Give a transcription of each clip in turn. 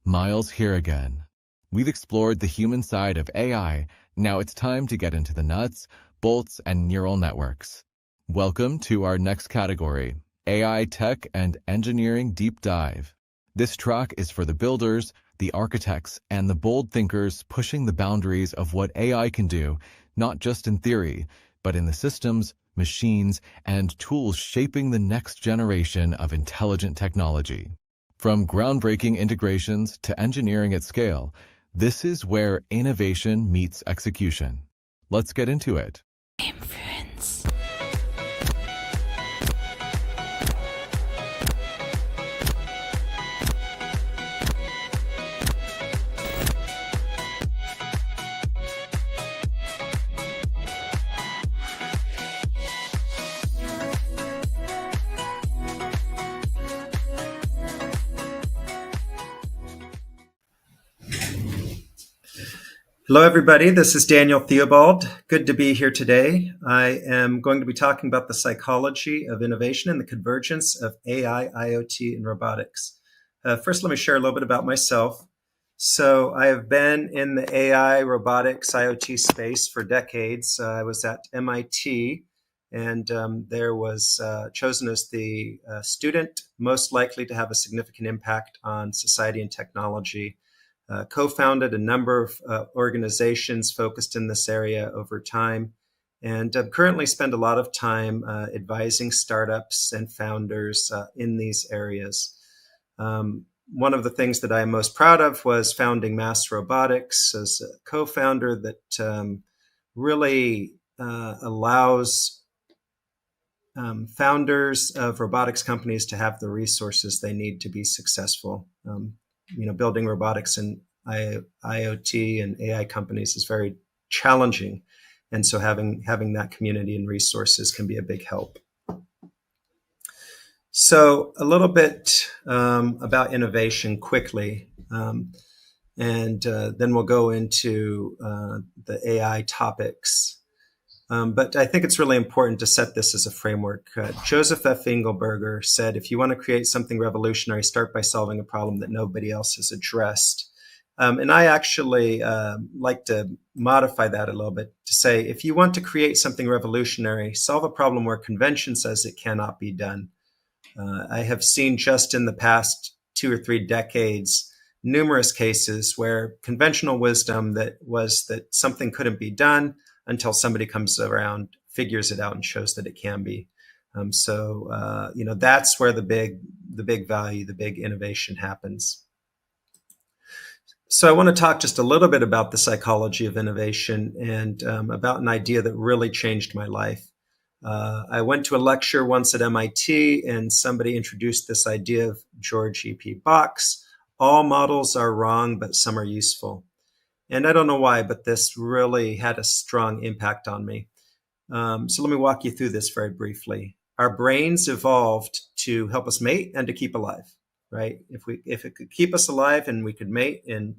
Miles here again. We've explored the human side of AI. Now it's time to get into the nuts, bolts, and neural networks. Welcome to our next category, AI Tech and Engineering Deep Dive. This track is for the builders, the architects, and the bold thinkers pushing the boundaries of what AI can do, not just in theory, but in the systems, machines, and tools shaping the next generation of intelligent technology. From groundbreaking integrations to engineering at scale, this is where innovation meets execution. Let's get into it. Influence. Hello, everybody. This is Daniel Theobald. Good to be here today. I am going to be talking about the psychology of innovation and the convergence of AI, IoT, and robotics. First, let me share a little bit about myself. So I have been in the AI, robotics, IoT space for decades. I was at MIT, and there was chosen as the student most likely to have a significant impact on society and technology. Co-founded a number of organizations focused in this area over time, and currently spend a lot of time advising startups and founders in these areas. One of the things that I am most proud of was founding Mass Robotics as a co-founder that really allows founders of robotics companies to have the resources they need to be successful. Building robotics and IoT and AI companies is very challenging. And so having that community and resources can be a big help. So a little bit about innovation quickly, and then we'll go into the AI topics. But I think it's really important to set this as a framework. Joseph F. Engelberger said, if you want to create something revolutionary, start by solving a problem that nobody else has addressed. And I actually like to modify that a little bit to say, if you want to create something revolutionary, solve a problem where convention says it cannot be done. I have seen just in the past 2 or 3 decades, numerous cases where conventional wisdom that was that something couldn't be done until somebody comes around, figures it out, and shows that it can be. That's where the big value, the big innovation happens. So I want to talk just a little bit about the psychology of innovation and about an idea that really changed my life. I went to a lecture once at MIT, and somebody introduced this idea of George E.P. Bach's, all models are wrong, but some are useful. And I don't know why, but this really had a strong impact on me. So let me walk you through this very briefly. Our brains evolved to help us mate and to keep alive, right? If it could keep us alive and we could mate and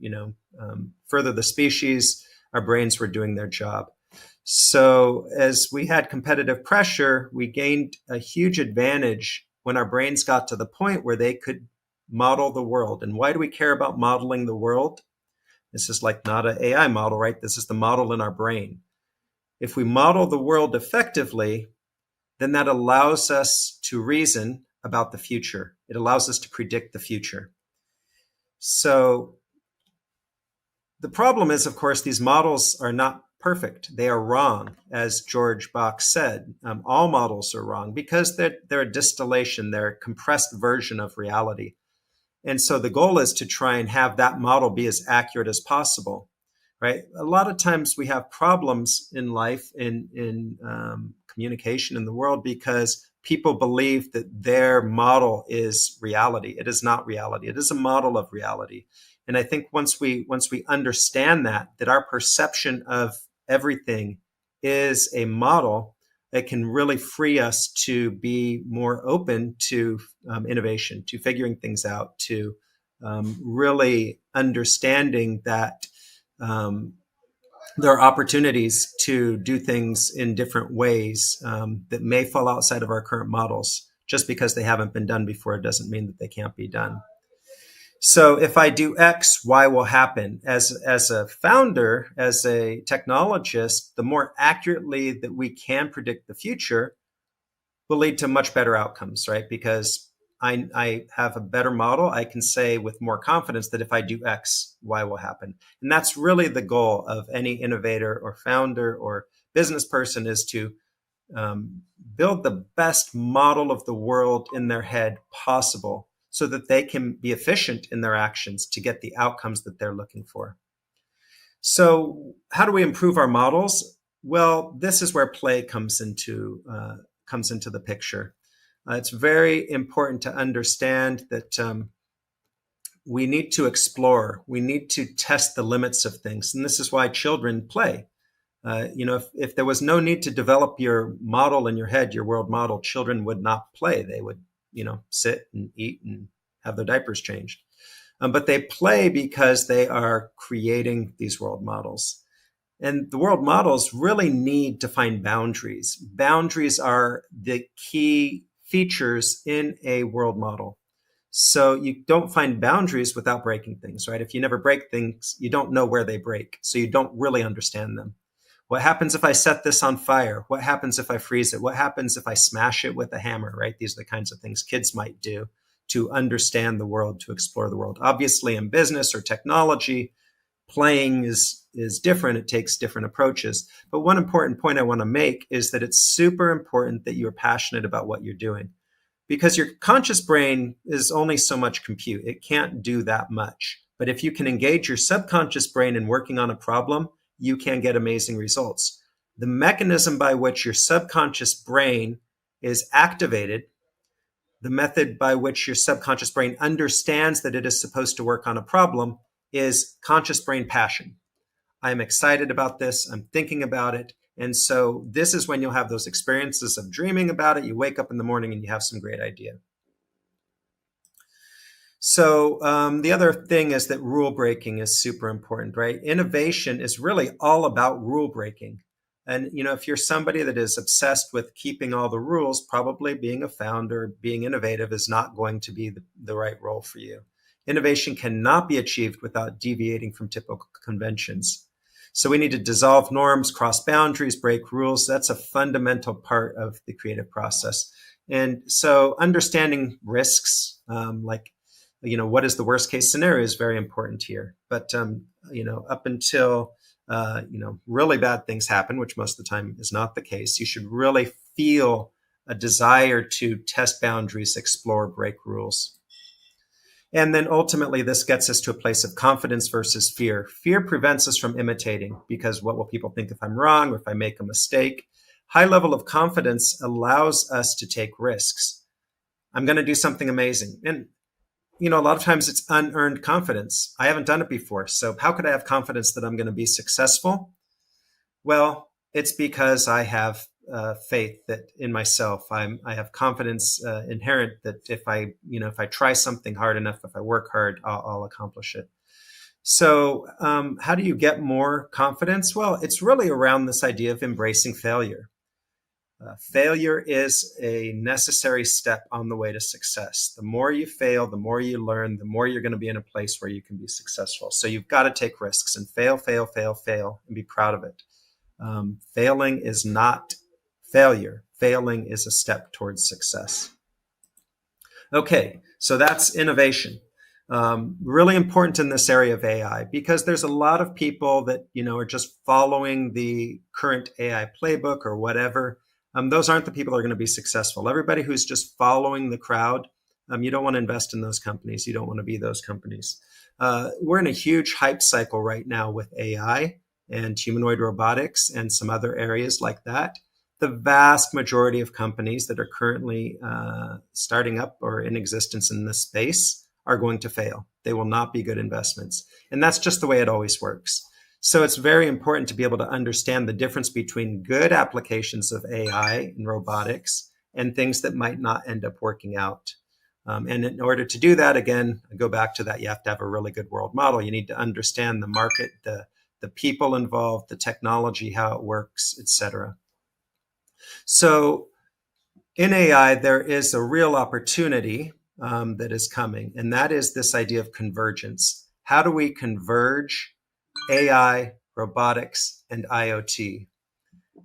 further the species, our brains were doing their job. So as we had competitive pressure, we gained a huge advantage when our brains got to the point where they could model the world. And why do we care about modeling the world? This is like not an AI model, right? This is the model in our brain. If we model the world effectively, then that allows us to reason about the future. It allows us to predict the future. So the problem is, of course, these models are not perfect. They are wrong, as George Bach said. All models are wrong because they're a distillation, they're a compressed version of reality. And so the goal is to try and have that model be as accurate as possible, right? A lot of times we have problems in life, in communication in the world, because people believe that their model is reality. It is not reality. It is a model of reality. And I think once we understand that our perception of everything is a model, it can really free us to be more open to innovation, to figuring things out, to really understanding that there are opportunities to do things in different ways that may fall outside of our current models. Just because they haven't been done before doesn't mean that they can't be done. So if I do X, Y will happen. As a founder, as a technologist, the more accurately that we can predict the future will lead to much better outcomes, right? Because I have a better model. I can say with more confidence that if I do X, Y will happen. And that's really the goal of any innovator or founder or business person, is to build the best model of the world in their head possible so that they can be efficient in their actions to get the outcomes that they're looking for. So how do we improve our models? Well, this is where play comes into the picture. It's very important to understand that we need to explore. We need to test the limits of things. And this is why children play. If there was no need to develop your model in your head, your world model, children would not play. They would, sit and eat and have their diapers changed. But they play because they are creating these world models. And the world models really need to find boundaries. Boundaries are the key features in a world model. So you don't find boundaries without breaking things, right? If you never break things, you don't know where they break. So you don't really understand them. What happens if I set this on fire? What happens if I freeze it? What happens if I smash it with a hammer, right? These are the kinds of things kids might do to understand the world, to explore the world. Obviously, in business or technology, playing is different. It takes different approaches. But one important point I want to make is that it's super important that you're passionate about what you're doing, because your conscious brain is only so much compute. It can't do that much. But if you can engage your subconscious brain in working on a problem, you can get amazing results. The mechanism by which your subconscious brain is activated, the method by which your subconscious brain understands that it is supposed to work on a problem, is conscious brain passion. I'm excited about this. I'm thinking about it. And so this is when you'll have those experiences of dreaming about it. You wake up in the morning and you have some great idea. So the other thing is that rule breaking is super important, right? Innovation is really all about rule breaking. And, if you're somebody that is obsessed with keeping all the rules, probably being a founder, being innovative is not going to be the right role for you. Innovation cannot be achieved without deviating from typical conventions. So we need to dissolve norms, cross boundaries, break rules. That's a fundamental part of the creative process. And so understanding risks, what is the worst case scenario, is very important here. But, up until, really bad things happen, which most of the time is not the case, you should really feel a desire to test boundaries, explore, break rules. And then ultimately, this gets us to a place of confidence versus fear. Fear prevents us from imitating, because what will people think if I'm wrong or if I make a mistake? High level of confidence allows us to take risks. I'm going to do something amazing. And, a lot of times it's unearned confidence. I haven't done it before. So how could I have confidence that I'm going to be successful? Well, it's because I have faith that in myself. I have confidence inherent that if I try something hard enough, if I work hard, I'll accomplish it. So how do you get more confidence? Well, it's really around this idea of embracing failure. Failure is a necessary step on the way to success. The more you fail, the more you learn, the more you're going to be in a place where you can be successful. So you've got to take risks and fail, and be proud of it. Failing is not failure. Failing is a step towards success. Okay, so that's innovation. Really important in this area of AI, because there's a lot of people that, are just following the current AI playbook or whatever. Those aren't the people that are going to be successful. Everybody who's just following the crowd, you don't want to invest in those companies. You don't want to be those companies. We're in a huge hype cycle right now with AI and humanoid robotics and some other areas like that. The vast majority of companies that are currently starting up or in existence in this space are going to fail. They will not be good investments. And that's just the way it always works. So it's very important to be able to understand the difference between good applications of AI and robotics and things that might not end up working out. And in order to do that, again, I go back to that, you have to have a really good world model. You need to understand the market, the people involved, the technology, how it works, etc. So in AI, there is a real opportunity that is coming, and that is this idea of convergence. How do we converge AI, robotics, and IoT?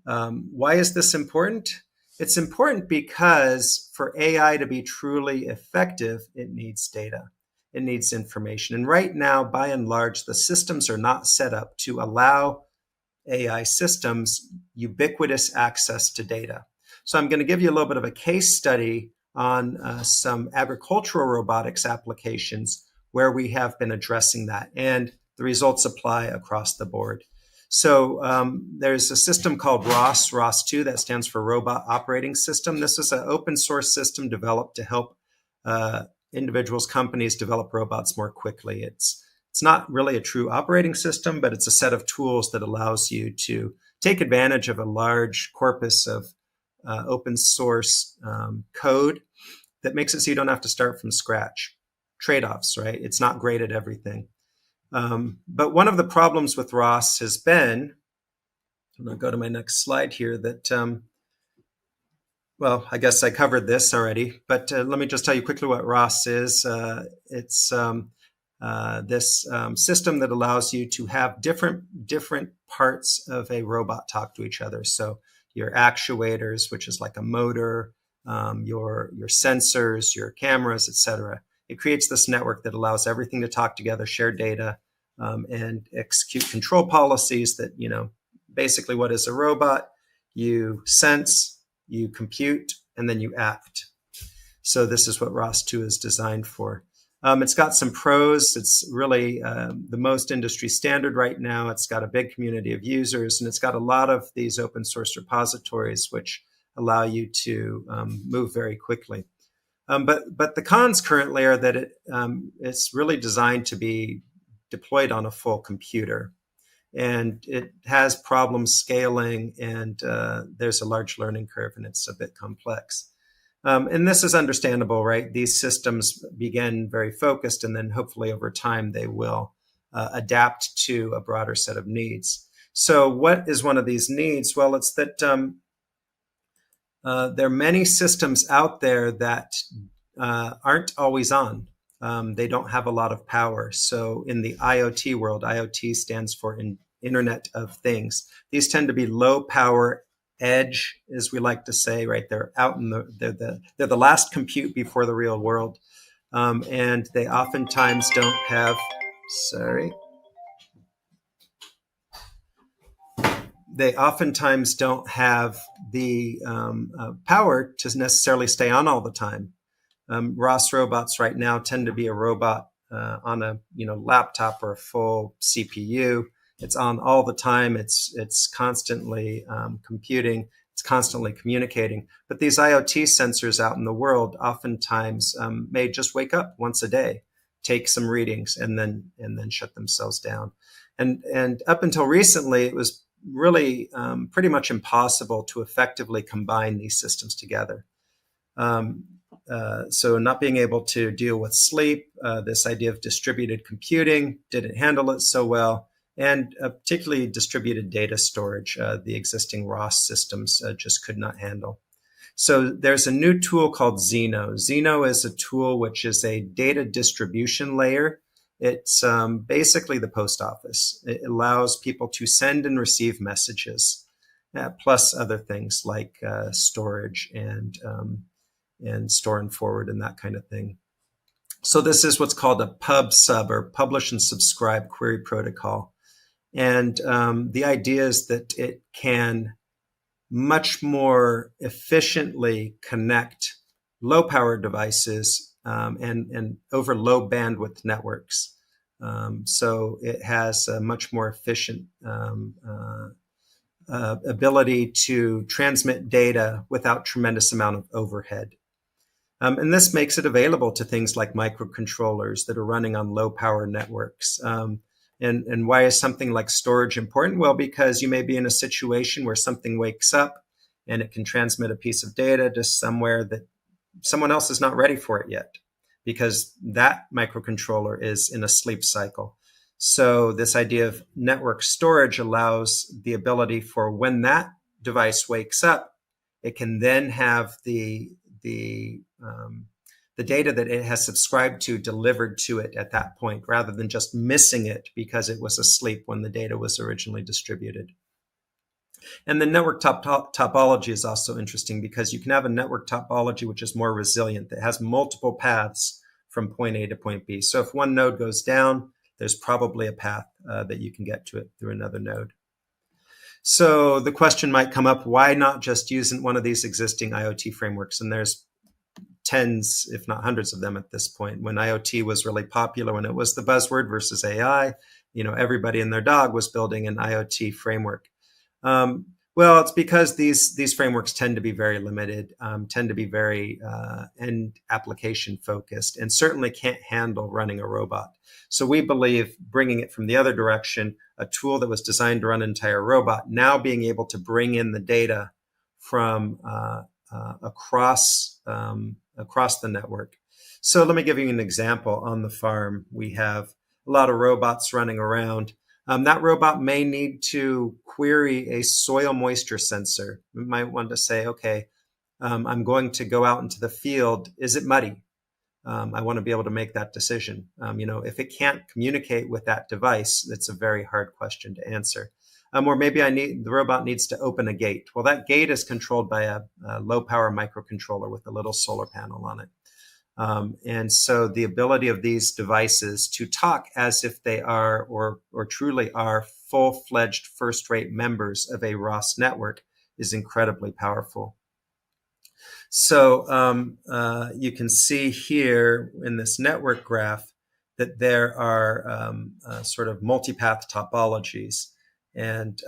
Why is this important? It's important because for AI to be truly effective, it needs data. It needs information. And right now, by and large, the systems are not set up to allow AI systems ubiquitous access to data. So I'm going to give you a little bit of a case study on some agricultural robotics applications where we have been addressing that, and the results apply across the board. So there's a system called ROS2, that stands for Robot Operating System. This is an open source system developed to help individuals, companies develop robots more quickly. It's not really a true operating system, but it's a set of tools that allows you to take advantage of a large corpus of open source code that makes it so you don't have to start from scratch. Trade-offs, right? It's not great at everything. But one of the problems with ROS has been, and I'll go to my next slide here, that, well, I guess I covered this already, but let me just tell you quickly what ROS is. It's this system that allows you to have different parts of a robot talk to each other. So your actuators, which is like a motor, your sensors, your cameras, etc. It creates this network that allows everything to talk together, share data, and execute control policies that, basically what is a robot? You sense, you compute, and then you act. So this is what ROS2 is designed for. It's got some pros. It's really the most industry standard right now. It's got a big community of users, and it's got a lot of these open source repositories which allow you to move very quickly. But the cons currently are that it's really designed to be deployed on a full computer, and it has problems scaling, and there's a large learning curve, and it's a bit complex. And this is understandable, right? These systems begin very focused, and then hopefully over time they will adapt to a broader set of needs. So what is one of these needs? Well, it's that there are many systems out there that aren't always on. They don't have a lot of power. So in the IoT world, IoT stands for Internet of Things. These tend to be low power edge, as we like to say, right? They're out in they're the last compute before the real world. And they oftentimes don't have, they oftentimes don't have the power to necessarily stay on all the time. ROS robots right now tend to be a robot on a laptop or a full CPU. It's on all the time. It's constantly computing. It's constantly communicating. But these IoT sensors out in the world oftentimes may just wake up once a day, take some readings, and then shut themselves down. And up until recently, it was really pretty much impossible to effectively combine these systems together. So not being able to deal with sleep, this idea of distributed computing didn't handle it so well, and particularly distributed data storage, the existing ROS systems just could not handle. So there's a new tool called Zeno. Zeno is a tool which is a data distribution layer. It's basically the post office. It allows people to send and receive messages, plus other things like storage and store and forward and that kind of thing. So this is what's called a pub sub, or publish and subscribe query protocol. And the idea is that it can much more efficiently connect low power devices and over low bandwidth networks. So it has a much more efficient ability to transmit data without tremendous amount of overhead. And this makes it available to things like microcontrollers that are running on low power networks. And why is something like storage important? Well, because you may be in a situation where something wakes up and it can transmit a piece of data to somewhere that someone else is not ready for it yet, because that microcontroller is in a sleep cycle. So this idea of network storage allows the ability for when that device wakes up, it can then have the the data that it has subscribed to delivered to it at that point, rather than just missing it because it was asleep when the data was originally distributed. And the network topology is also interesting because you can have a network topology which is more resilient, that has multiple paths from point A to point B. So if one node goes down, there's probably a path that you can get to it through another node. So the question might come up, why not just use one of these existing IoT frameworks? And there's tens, if not hundreds of them at this point. When IoT was really popular, when it was the buzzword versus AI, everybody and their dog was building an IoT framework. Well, it's because these frameworks tend to be very limited, tend to be very end application focused, and certainly can't handle running a robot. So we believe bringing it from the other direction, a tool that was designed to run an entire robot, now being able to bring in the data from across the network. So let me give you an example. On the farm, we have a lot of robots running around. That robot may need to query a soil moisture sensor. We might want to say, okay, I'm going to go out into the field. Is it muddy? I want to be able to make that decision. If it can't communicate with that device, that's a very hard question to answer. Or maybe the robot needs to open a gate. Well, that gate is controlled by a low power microcontroller with a little solar panel on it. And so the ability of these devices to talk as if they are or truly are full-fledged first-rate members of a ROS network is incredibly powerful. So you can see here in this network graph that there are sort of multipath topologies. And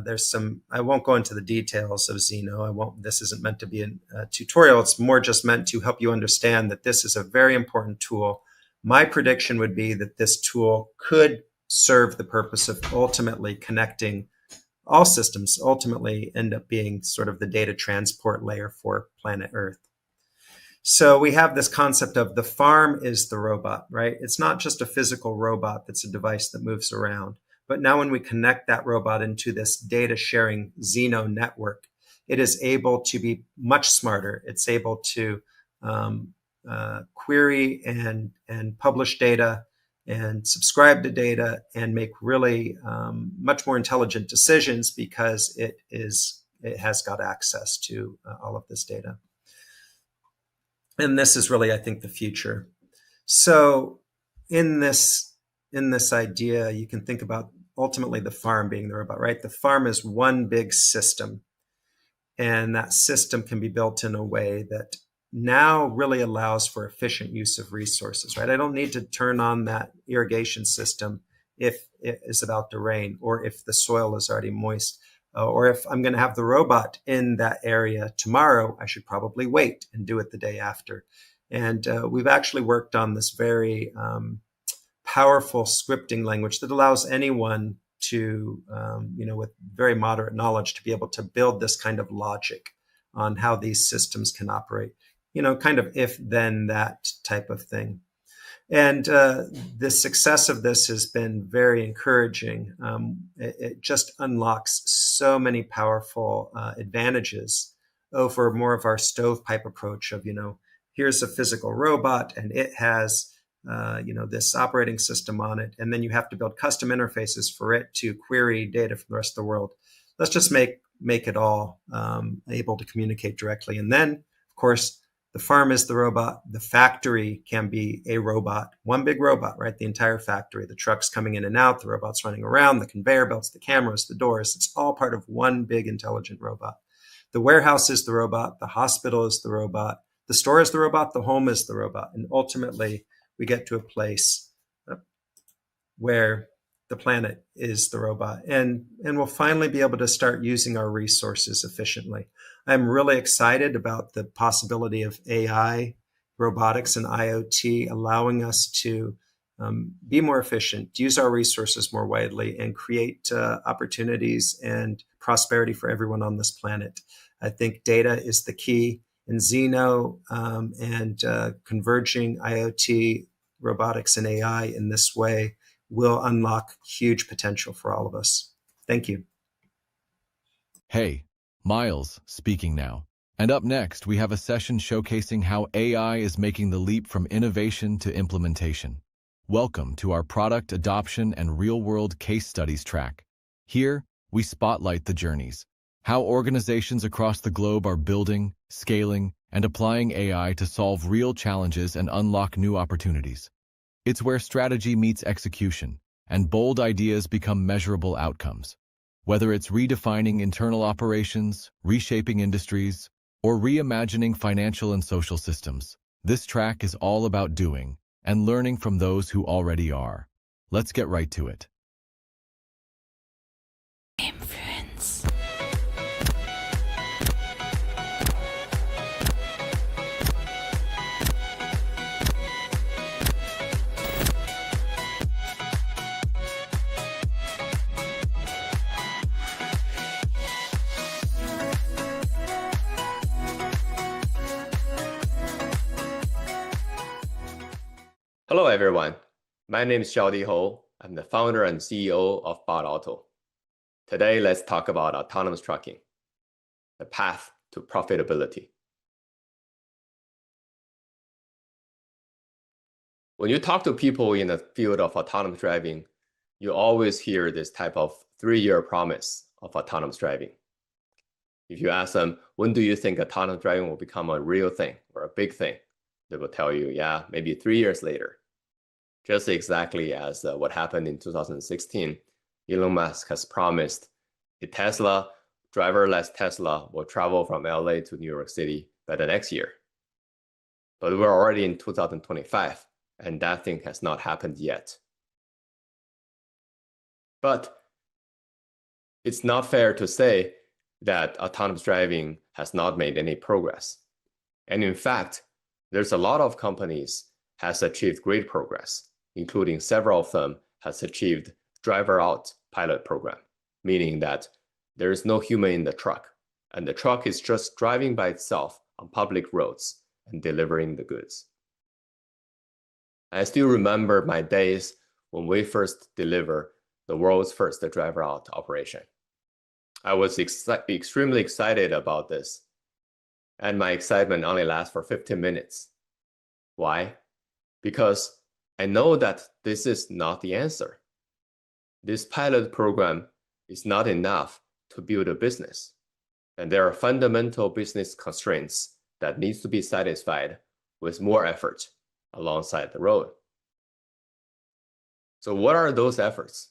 there's some, I won't go into the details of Zeno. This isn't meant to be a tutorial. It's more just meant to help you understand that this is a very important tool. My prediction would be that this tool could serve the purpose of ultimately connecting all systems, ultimately end up being sort of the data transport layer for planet Earth. So we have this concept of the farm is the robot, right? It's not just a physical robot that's a device that moves around. But now when we connect that robot into this data sharing Zeno network, it is able to be much smarter. It's able to query and publish data and subscribe to data and make really much more intelligent decisions because it has got access to all of this data. And this is really, I think, the future. So in this idea, you can think about ultimately the farm being the robot, right? The farm is one big system, and that system can be built in a way that now really allows for efficient use of resources, right? I don't need to turn on that irrigation system if it is about to rain, or if the soil is already moist, or if I'm going to have the robot in that area tomorrow, I should probably wait and do it the day after. And we've actually worked on this very powerful scripting language that allows anyone to, with very moderate knowledge, to be able to build this kind of logic on how these systems can operate, kind of if then that type of thing. And the success of this has been very encouraging. It just unlocks so many powerful advantages over more of our stovepipe approach of, here's a physical robot and it has this operating system on it, and then you have to build custom interfaces for it to query data from the rest of the world. Let's just make it all able to communicate directly. And then, of course, the farm is the robot. The factory can be a robot, one big robot, right? The entire factory, the trucks coming in and out, the robots running around, the conveyor belts, the cameras, the doors. It's all part of one big intelligent robot. The warehouse is the robot. The hospital is the robot. The store is the robot. The home is the robot. And ultimately, we get to a place where the planet is the robot, and we'll finally be able to start using our resources efficiently. I'm really excited about the possibility of AI, robotics, and IoT allowing us to be more efficient, use our resources more widely, and create opportunities and prosperity for everyone on this planet. I think data is the key. In Zeno and converging IoT, robotics, and AI in this way will unlock huge potential for all of us. Thank you. Hey, Miles speaking now. And up next, we have a session showcasing how AI is making the leap from innovation to implementation. Welcome to our product adoption and real-world case studies track. Here, we spotlight the journeys, how organizations across the globe are building, scaling, and applying AI to solve real challenges and unlock new opportunities. It's where strategy meets execution, and bold ideas become measurable outcomes. Whether it's redefining internal operations, reshaping industries, or reimagining financial and social systems, this track is all about doing and learning from those who already are. Let's get right to it. Influence. Hello, everyone. My name is Xiaodi Hou. I'm the founder and CEO of Bot Auto. Today, let's talk about autonomous trucking, the path to profitability. When you talk to people in the field of autonomous driving, you always hear this type of 3-year promise of autonomous driving. If you ask them, when do you think autonomous driving will become a real thing or a big thing? They will tell you, yeah, maybe 3 years later. Just exactly as what happened in 2016, Elon Musk has promised a Tesla, driverless Tesla, will travel from LA to New York City by the next year. But we're already in 2025, and that thing has not happened yet. But it's not fair to say that autonomous driving has not made any progress. And in fact, there's a lot of companies has achieved great progress, including several of them has achieved driver-out pilot program, meaning that there is no human in the truck, and the truck is just driving by itself on public roads and delivering the goods. I still remember my days when we first delivered the world's first driver-out operation. I was extremely excited about this, and my excitement only lasts for 15 minutes. Why? Because I know that this is not the answer. This pilot program is not enough to build a business, and there are fundamental business constraints that needs to be satisfied with more effort alongside the road. So what are those efforts?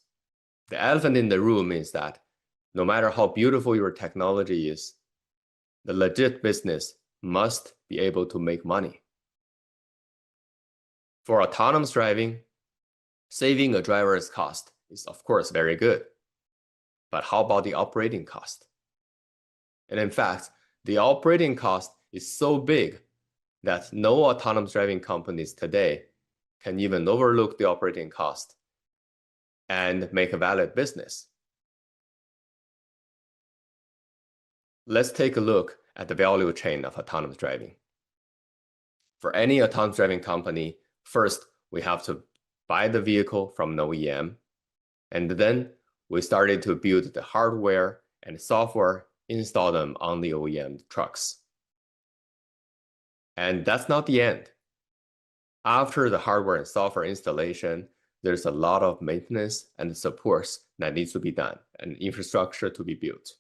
The elephant in the room is that no matter how beautiful your technology is, the legit business must be able to make money. For autonomous driving, saving a driver's cost is of course very good. But how about the operating cost? And in fact, the operating cost is so big that no autonomous driving companies today can even overlook the operating cost and make a valid business. Let's take a look at the value chain of autonomous driving. For any autonomous driving company, first, we have to buy the vehicle from an OEM, and then we started to build the hardware and software, install them on the OEM trucks. And that's not the end. After the hardware and software installation, there's a lot of maintenance and supports that needs to be done and infrastructure to be built.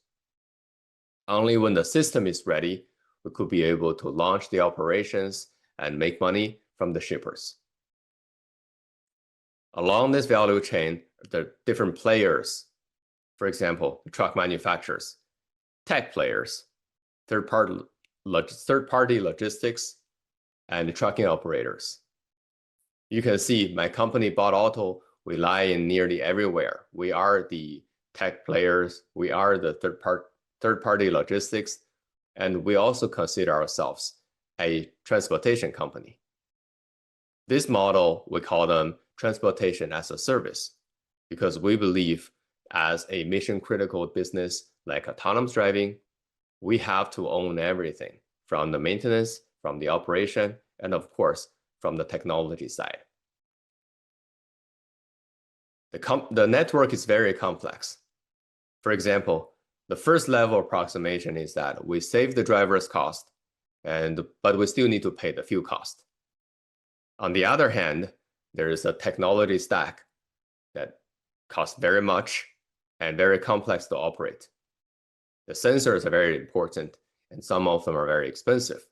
Only when the system is ready, we could be able to launch the operations and make money from the shippers. Along this value chain, there are different players. For example, the truck manufacturers, tech players, third-party logistics, and the trucking operators. You can see my company, Bot Auto, we lie in nearly everywhere. We are the tech players, we are the third-party logistics, and we also consider ourselves a transportation company. This model, we call them transportation as a service, because we believe as a mission-critical business like autonomous driving, we have to own everything from the maintenance, from the operation, and of course, from the technology side. The network is very complex. For example, The first level approximation is that we save the driver's cost, but we still need to pay the fuel cost. On the other hand, there is a technology stack that costs very much and very complex to operate. The sensors are very important, and some of them are very expensive.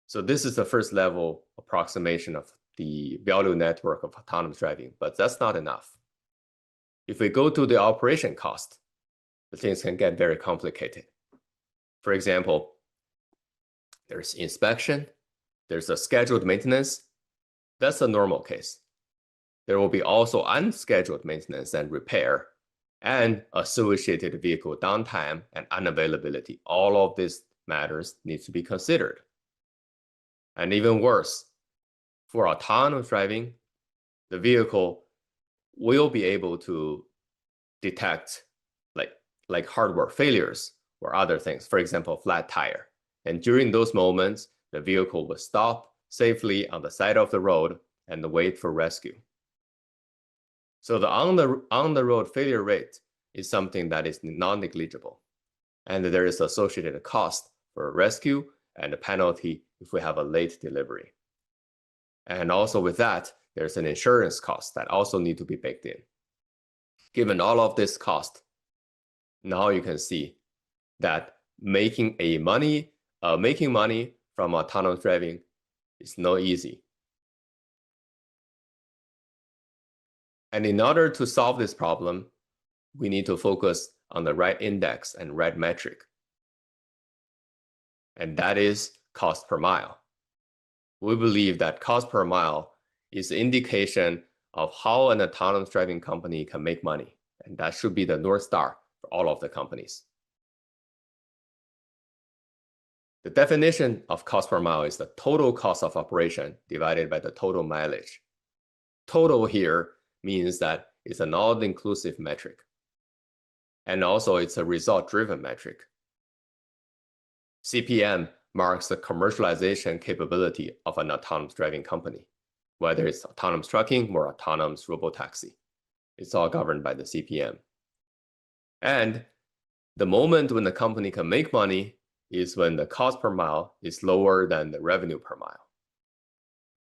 So this is the first level approximation of the value network of autonomous driving, but that's not enough. If we go to the operation cost, the things can get very complicated. For example, there's inspection, there's a scheduled maintenance. That's a normal case. There will be also unscheduled maintenance and repair, and associated vehicle downtime and unavailability. All of these matters need to be considered. And even worse, for autonomous driving, the vehicle will be able to detect like hardware failures or other things, for example, flat tire. And during those moments, the vehicle will stop safely on the side of the road and wait for rescue. So the on-the-road failure rate is something that is non-negligible. And there is associated cost for rescue and a penalty if we have a late delivery. And also with that, there's an insurance cost that also need to be baked in. Given all of this cost, now you can see that making money from autonomous driving is not easy. And in order to solve this problem, we need to focus on the right index and right metric. And that is cost per mile. We believe that cost per mile is an indication of how an autonomous driving company can make money. And that should be the North Star for all of the companies. The definition of cost per mile is the total cost of operation divided by the total mileage. Total here means that it's an all-inclusive metric. And also it's a result-driven metric. CPM marks the commercialization capability of an autonomous driving company, whether it's autonomous trucking or autonomous robotaxi. It's all governed by the CPM. And the moment when the company can make money is when the cost per mile is lower than the revenue per mile.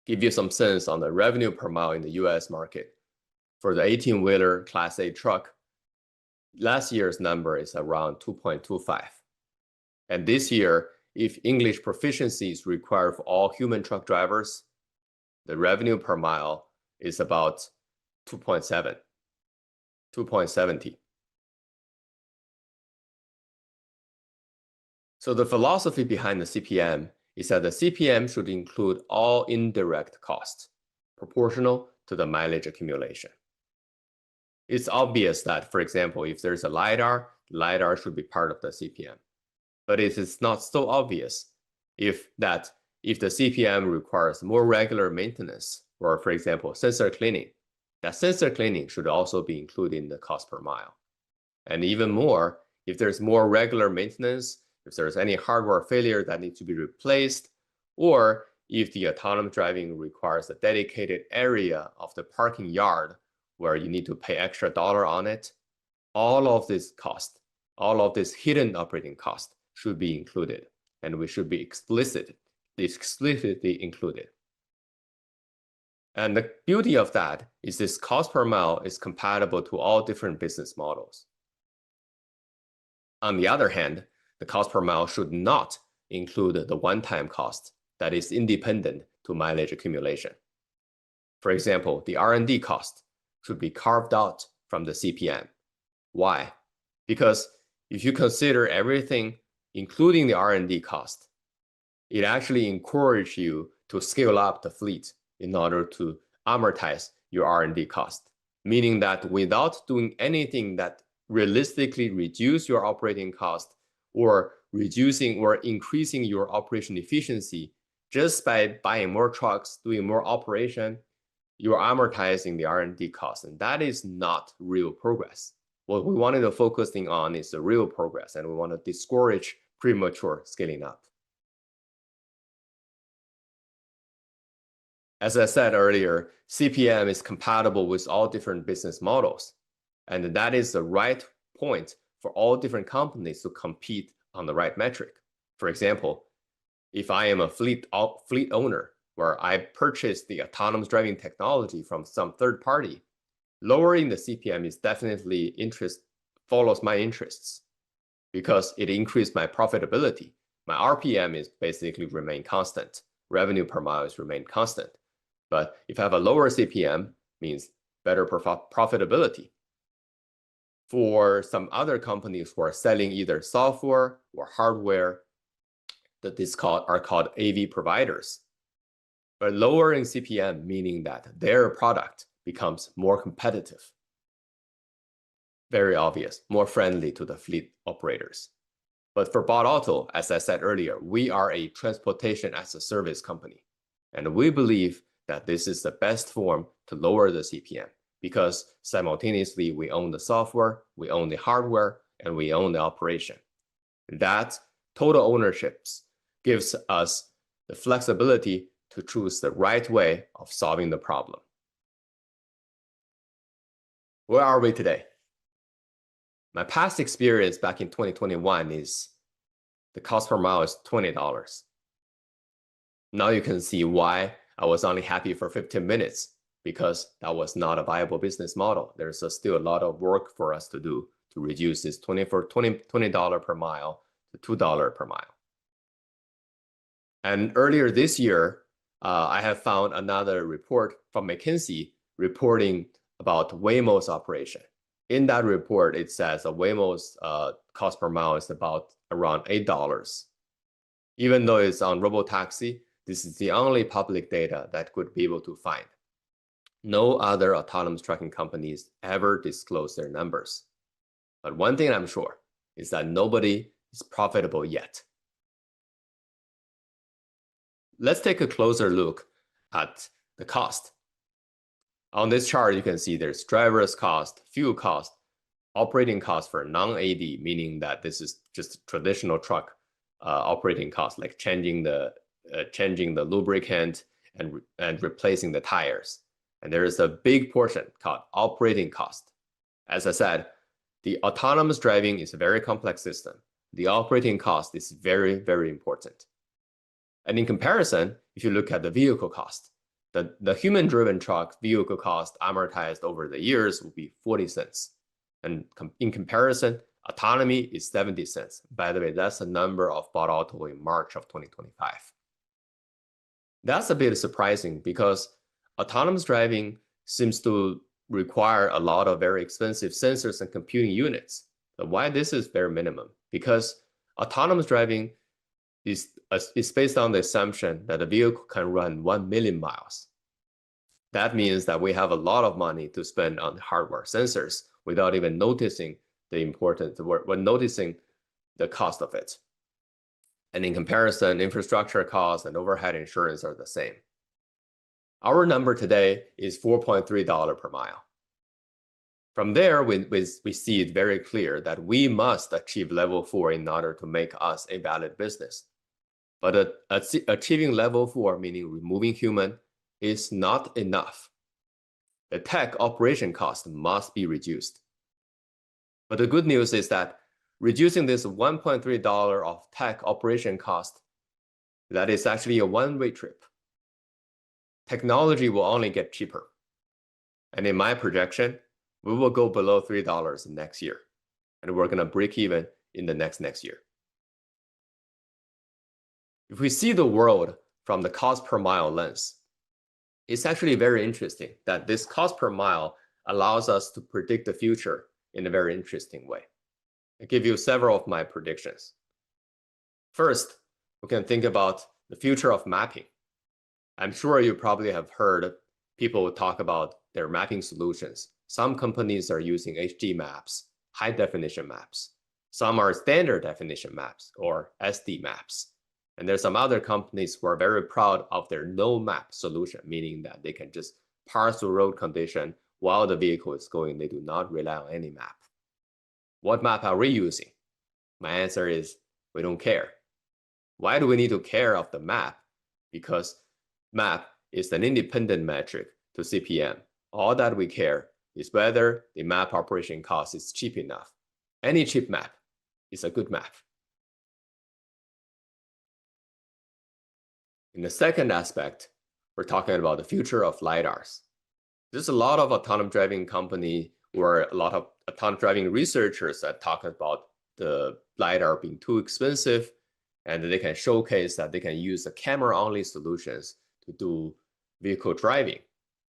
Give you some sense on the revenue per mile in the US market. For the 18-wheeler Class 8 truck, last year's number is around 2.25. And this year, if English proficiency is required for all human truck drivers, the revenue per mile is about 2.70. So the philosophy behind the CPM is that the CPM should include all indirect costs, proportional to the mileage accumulation. It's obvious that, for example, if there's a LiDAR should be part of the CPM. But it is not so obvious if the CPM requires more regular maintenance, or for example, sensor cleaning, that sensor cleaning should also be included in the cost per mile. And even more, if there's more regular maintenance, if there's any hardware failure that needs to be replaced, or if the autonomous driving requires a dedicated area of the parking yard where you need to pay extra dollar on it, all of this cost, all of this hidden operating cost should be included, and we should be explicitly included. And the beauty of that is this cost per mile is compatible to all different business models. On the other hand, the cost per mile should not include the one-time cost that is independent to mileage accumulation. For example, the R&D cost should be carved out from the CPM. Why? Because if you consider everything, including the R&D cost, it actually encourages you to scale up the fleet in order to amortize your R&D cost. Meaning that without doing anything that realistically reduce your operating cost or reducing or increasing your operation efficiency, just by buying more trucks, doing more operation, you're amortizing the R&D cost. And that is not real progress. What we wanted to focus on is the real progress, and we want to discourage premature scaling up. As I said earlier, CPM is compatible with all different business models. And that is the right point for all different companies to compete on the right metric. For example, if I am a fleet owner where I purchased the autonomous driving technology from some third party, lowering the CPM is definitely follows my interests because it increased my profitability. My RPM is basically remain constant. Revenue per mile is remain constant. But if I have a lower CPM, means better profitability. For some other companies who are selling either software or hardware, that are called AV providers. But lowering CPM, meaning that their product becomes more competitive. Very obvious, more friendly to the fleet operators. But for Bot Auto, as I said earlier, we are a transportation as a service company. And we believe that this is the best form to lower the CPM because simultaneously we own the software, we own the hardware, and we own the operation. That total ownership gives us the flexibility to choose the right way of solving the problem. Where are we today? My past experience back in 2021 is the cost per mile is $20. Now you can see why I was only happy for 15 minutes because that was not a viable business model. There's still a lot of work for us to do to reduce this $20 per mile to $2 per mile. And earlier this year, I have found another report from McKinsey reporting about Waymo's operation. In that report, it says Waymo's cost per mile is about around $8. Even though it's on robotaxi, this is the only public data that could be able to find. No other autonomous trucking companies ever disclose their numbers. But one thing I'm sure is that nobody is profitable yet. Let's take a closer look at the cost. On this chart, you can see there's driver's cost, fuel cost, operating cost for non-AD, meaning that this is just traditional truck operating cost, like changing the lubricant and replacing the tires. And there is a big portion called operating cost. As I said, the autonomous driving is a very complex system. The operating cost is very, very important. And in comparison, if you look at the vehicle cost, the human-driven truck vehicle cost amortized over the years will be 40 cents. And in comparison, autonomy is 70 cents. By the way, that's the number of Bot Auto in March of 2025. That's a bit surprising because autonomous driving seems to require a lot of very expensive sensors and computing units. So why this is very minimum? Because autonomous driving is based on the assumption that a vehicle can run 1 million miles. That means that we have a lot of money to spend on hardware sensors without even noticing the importance, when noticing the cost of it. And in comparison, infrastructure costs and overhead insurance are the same. Our number today is $4.3 per mile. From there, we see it very clear that we must achieve level 4 in order to make us a valid business. But achieving level 4, meaning removing human, is not enough. The tech operation cost must be reduced. But the good news is that reducing this $1.3 of tech operation cost, that is actually a one-way trip. Technology will only get cheaper. And in my projection, we will go below $3 next year. And we're going to break even in the next year. If we see the world from the cost per mile lens, it's actually very interesting that this cost per mile allows us to predict the future in a very interesting way. I'll give you several of my predictions. First, we can think about the future of mapping. I'm sure you probably have heard people talk about their mapping solutions. Some companies are using HD maps, high definition maps. Some are standard definition maps or SD maps. And there's some other companies who are very proud of their no map solution, meaning that they can just parse the road condition while the vehicle is going. They do not rely on any map. What map are we using? My answer is we don't care. Why do we need to care of the map? Because map is an independent metric to CPM. All that we care is whether the map operation cost is cheap enough. Any chip map is a good map. In the second aspect, we're talking about the future of LiDARs. There's a lot of autonomous driving company or a lot of autonomous driving researchers that talk about the LiDAR being too expensive, and they can showcase that they can use the camera-only solutions to do vehicle driving.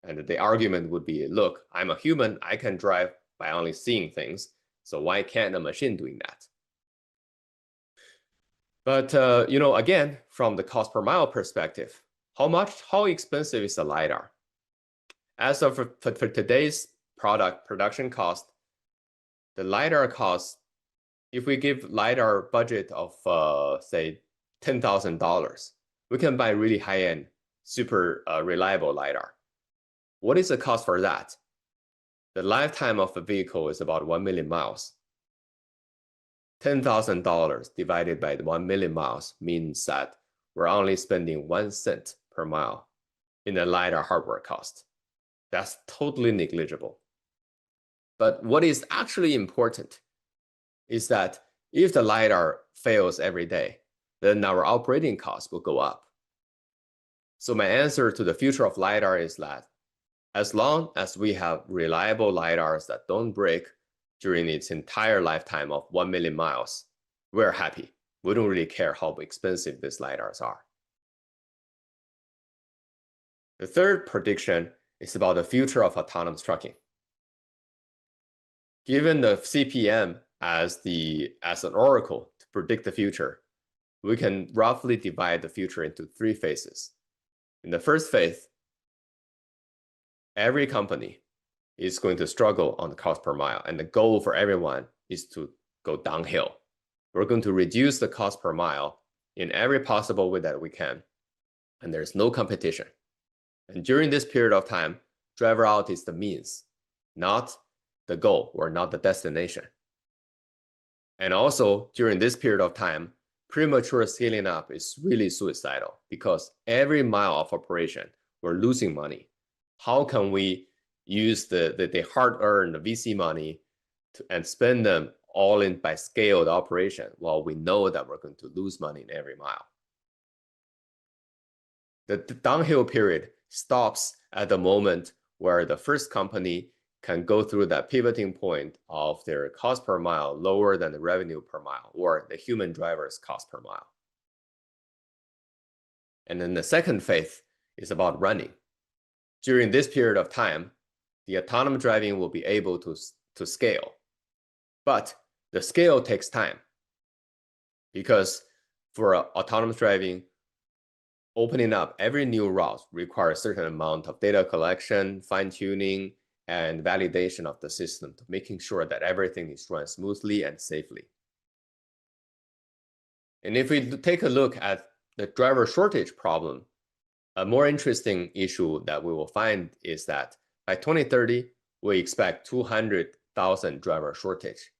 And the argument would be, look, I'm a human, I can drive by only seeing things, so why can't a machine doing that? But again, from the cost per mile perspective, how expensive is the LiDAR? As of for today's production cost, the LiDAR cost, if we give LiDAR budget of say $10,000, we can buy really high-end, super reliable LiDAR. What is the cost for that? The lifetime of a vehicle is about 1 million miles. $10,000 divided by the 1 million miles means that we're only spending 1 cent per mile in the LiDAR hardware cost. That's totally negligible. But what is actually important is that if the LiDAR fails every day, then our operating costs will go up. So my answer to the future of LiDAR is that as long as we have reliable LiDARs that don't break during its entire lifetime of 1 million miles, we're happy. We don't really care how expensive these LiDARs are. The third prediction is about the future of autonomous trucking. Given the CPM as an oracle to predict the future, we can roughly divide the future into 3 phases. In the first phase, every company is going to struggle on the cost per mile, and the goal for everyone is to go downhill. We're going to reduce the cost per mile in every possible way that we can, and there's no competition. And during this period of time, driver out is the means, not the goal or not the destination. And also, during this period of time, premature scaling up is really suicidal because every mile of operation, we're losing money. How can we use the hard-earned VC money and spend them all in by scaled operation while we know that we're going to lose money in every mile? The downhill period stops at the moment where the first company can go through that pivoting point of their cost per mile lower than the revenue per mile, or the human driver's cost per mile. And then the second phase is about running. During this period of time, the autonomous driving will be able to scale. But the scale takes time because for autonomous driving, opening up every new route requires a certain amount of data collection, fine-tuning, and validation of the system, to making sure that everything is run smoothly and safely. And if we take a look at the driver shortage problem, a more interesting issue that we will find is that by 2030, we expect 200,000 driver shortage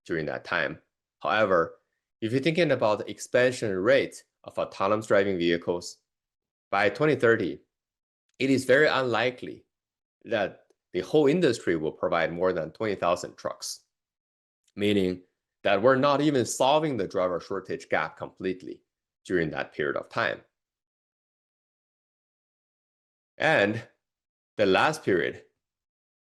during that time. However, if you're thinking about the expansion rate of autonomous driving vehicles, by 2030, it is very unlikely that the whole industry will provide more than 20,000 trucks, meaning that we're not even solving the driver shortage gap completely during that period of time. And the last period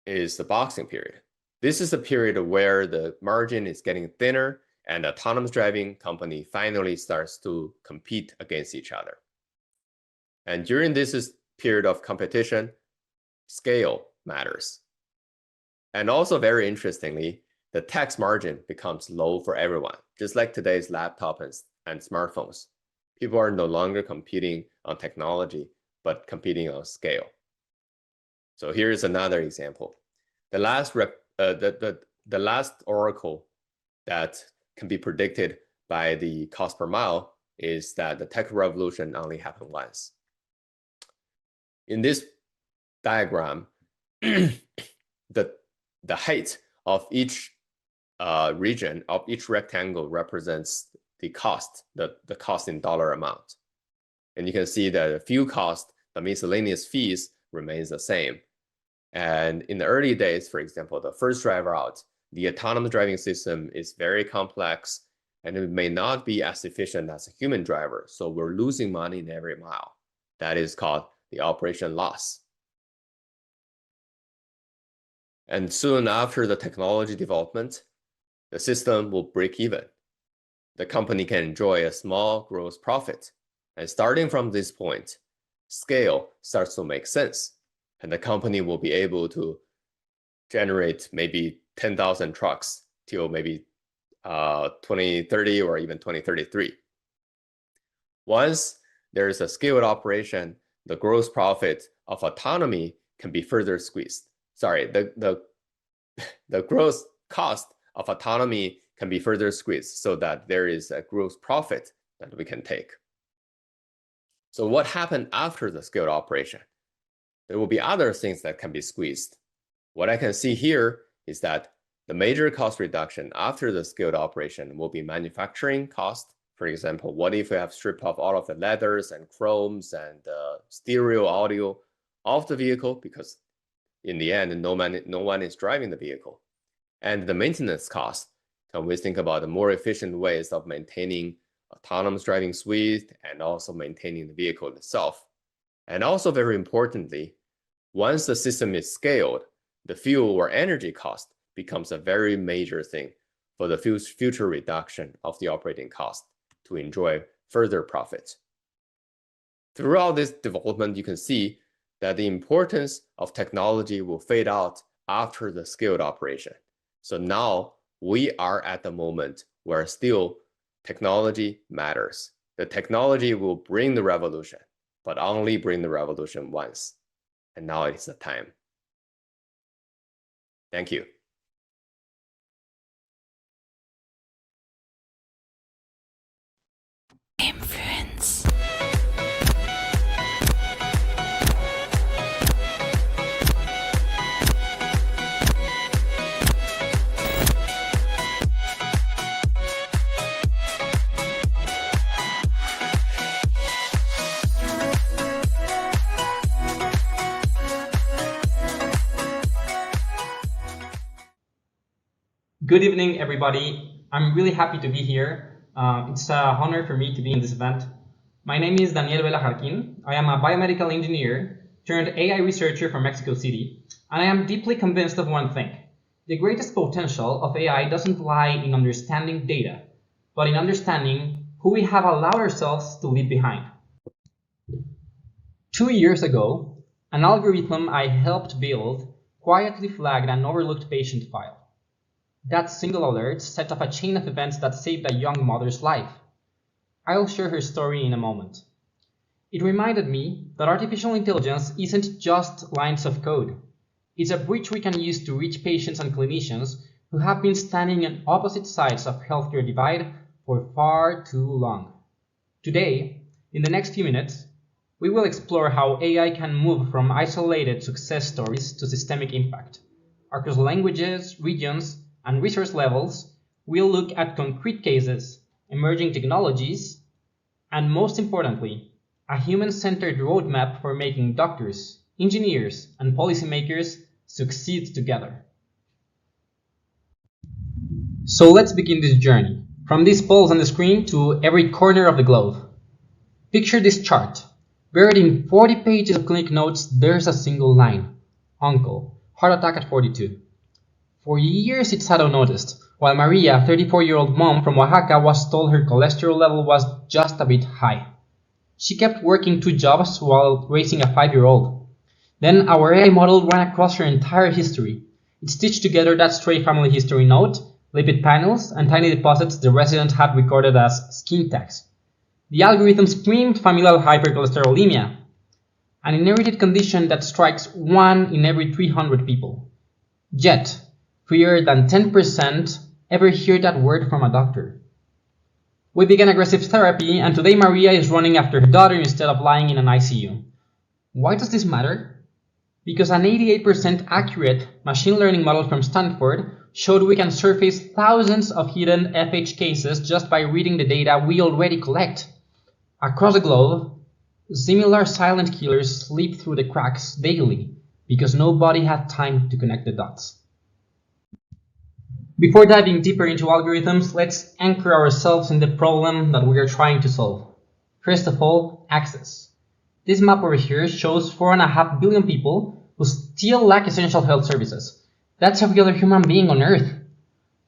is the boxing period. This is a period where the margin is getting thinner and the autonomous driving company finally starts to compete against each other. And during this period of competition, scale matters. And also very interestingly, the tax margin becomes low for everyone, just like today's laptop and smartphones. People are no longer competing on technology, but competing on scale. So here's another example. The last oracle that can be predicted by the cost per mile is that the tech revolution only happened once. In this diagram, the height of each region of each rectangle represents the cost, the cost in dollar amount. And you can see that the fuel cost, the miscellaneous fees remains the same. And in the early days, for example, the first driver out the autonomous driving system is very complex and it may not be as efficient as a human driver. So we're losing money in every mile. That is called the operation loss. And soon after the technology development, the system will break even. The company can enjoy a small gross profit. And starting from this point, scale starts to make sense. And the company will be able to generate maybe 10,000 trucks till maybe 2030 or even 2033. Once there is a scaled operation, the gross profit of autonomy can be further squeezed. Sorry, the gross cost of autonomy can be further squeezed so that there is a gross profit that we can take. So what happened after the scaled operation? There will be other things that can be squeezed. What I can see here is that the major cost reduction after the scaled operation will be manufacturing cost. For example, what if we have stripped off all of the leathers and chromes and stereo audio of the vehicle, because in the end, no one is driving the vehicle. And the maintenance cost, can we think about the more efficient ways of maintaining autonomous driving suite and also maintaining the vehicle itself. And also very importantly, once the system is scaled, the fuel or energy cost becomes a very major thing for the future reduction of the operating cost to enjoy further profits. Throughout this development, you can see that the importance of technology will fade out after the scaled operation. So now we are at the moment where still technology matters. The technology will bring the revolution, but only bring the revolution once. And now it's the time. Thank you. Influence. Good evening, everybody. I'm really happy to be here. It's an honor for me to be in this event. My name is Daniel Vela Jarquin. I am a biomedical engineer turned AI researcher from Mexico City, and I am deeply convinced of one thing. The greatest potential of AI doesn't lie in understanding data, but in understanding who we have allowed ourselves to leave behind. 2 years ago, an algorithm I helped build quietly flagged an overlooked patient file. That single alert set off a chain of events that saved a young mother's life. I'll share her story in a moment. It reminded me that artificial intelligence isn't just lines of code. It's a bridge we can use to reach patients and clinicians who have been standing on opposite sides of healthcare divide for far too long. Today, in the next few minutes, we will explore how AI can move from isolated success stories to systemic impact. Across languages, regions, and resource levels, we'll look at concrete cases, emerging technologies, and most importantly, a human-centered roadmap for making doctors, engineers, and policymakers succeed together. So let's begin this journey, from these polls on the screen to every corner of the globe. Picture this chart. Buried in 40 pages of clinic notes, there's a single line. Uncle, heart attack at 42. For years it sat unnoticed, while Maria, a 34-year-old mom from Oaxaca, was told her cholesterol level was just a bit high. She kept working 2 jobs while raising a 5-year-old. Then our AI model ran across her entire history. It stitched together that stray family history note, lipid panels, and tiny deposits the resident had recorded as skin tags. The algorithm screamed familial hypercholesterolemia, an inherited condition that strikes 1 in every 300 people. Yet, fewer than 10% ever hear that word from a doctor. We began aggressive therapy, and today Maria is running after her daughter instead of lying in an ICU. Why does this matter? Because an 88% accurate machine learning model from Stanford showed we can surface thousands of hidden FH cases just by reading the data we already collect. Across the globe, similar silent killers slip through the cracks daily because nobody had time to connect the dots. Before diving deeper into algorithms, let's anchor ourselves in the problem that we are trying to solve. First of all, access. This map over here shows 4.5 billion people who still lack essential health services. That's every other human being on Earth.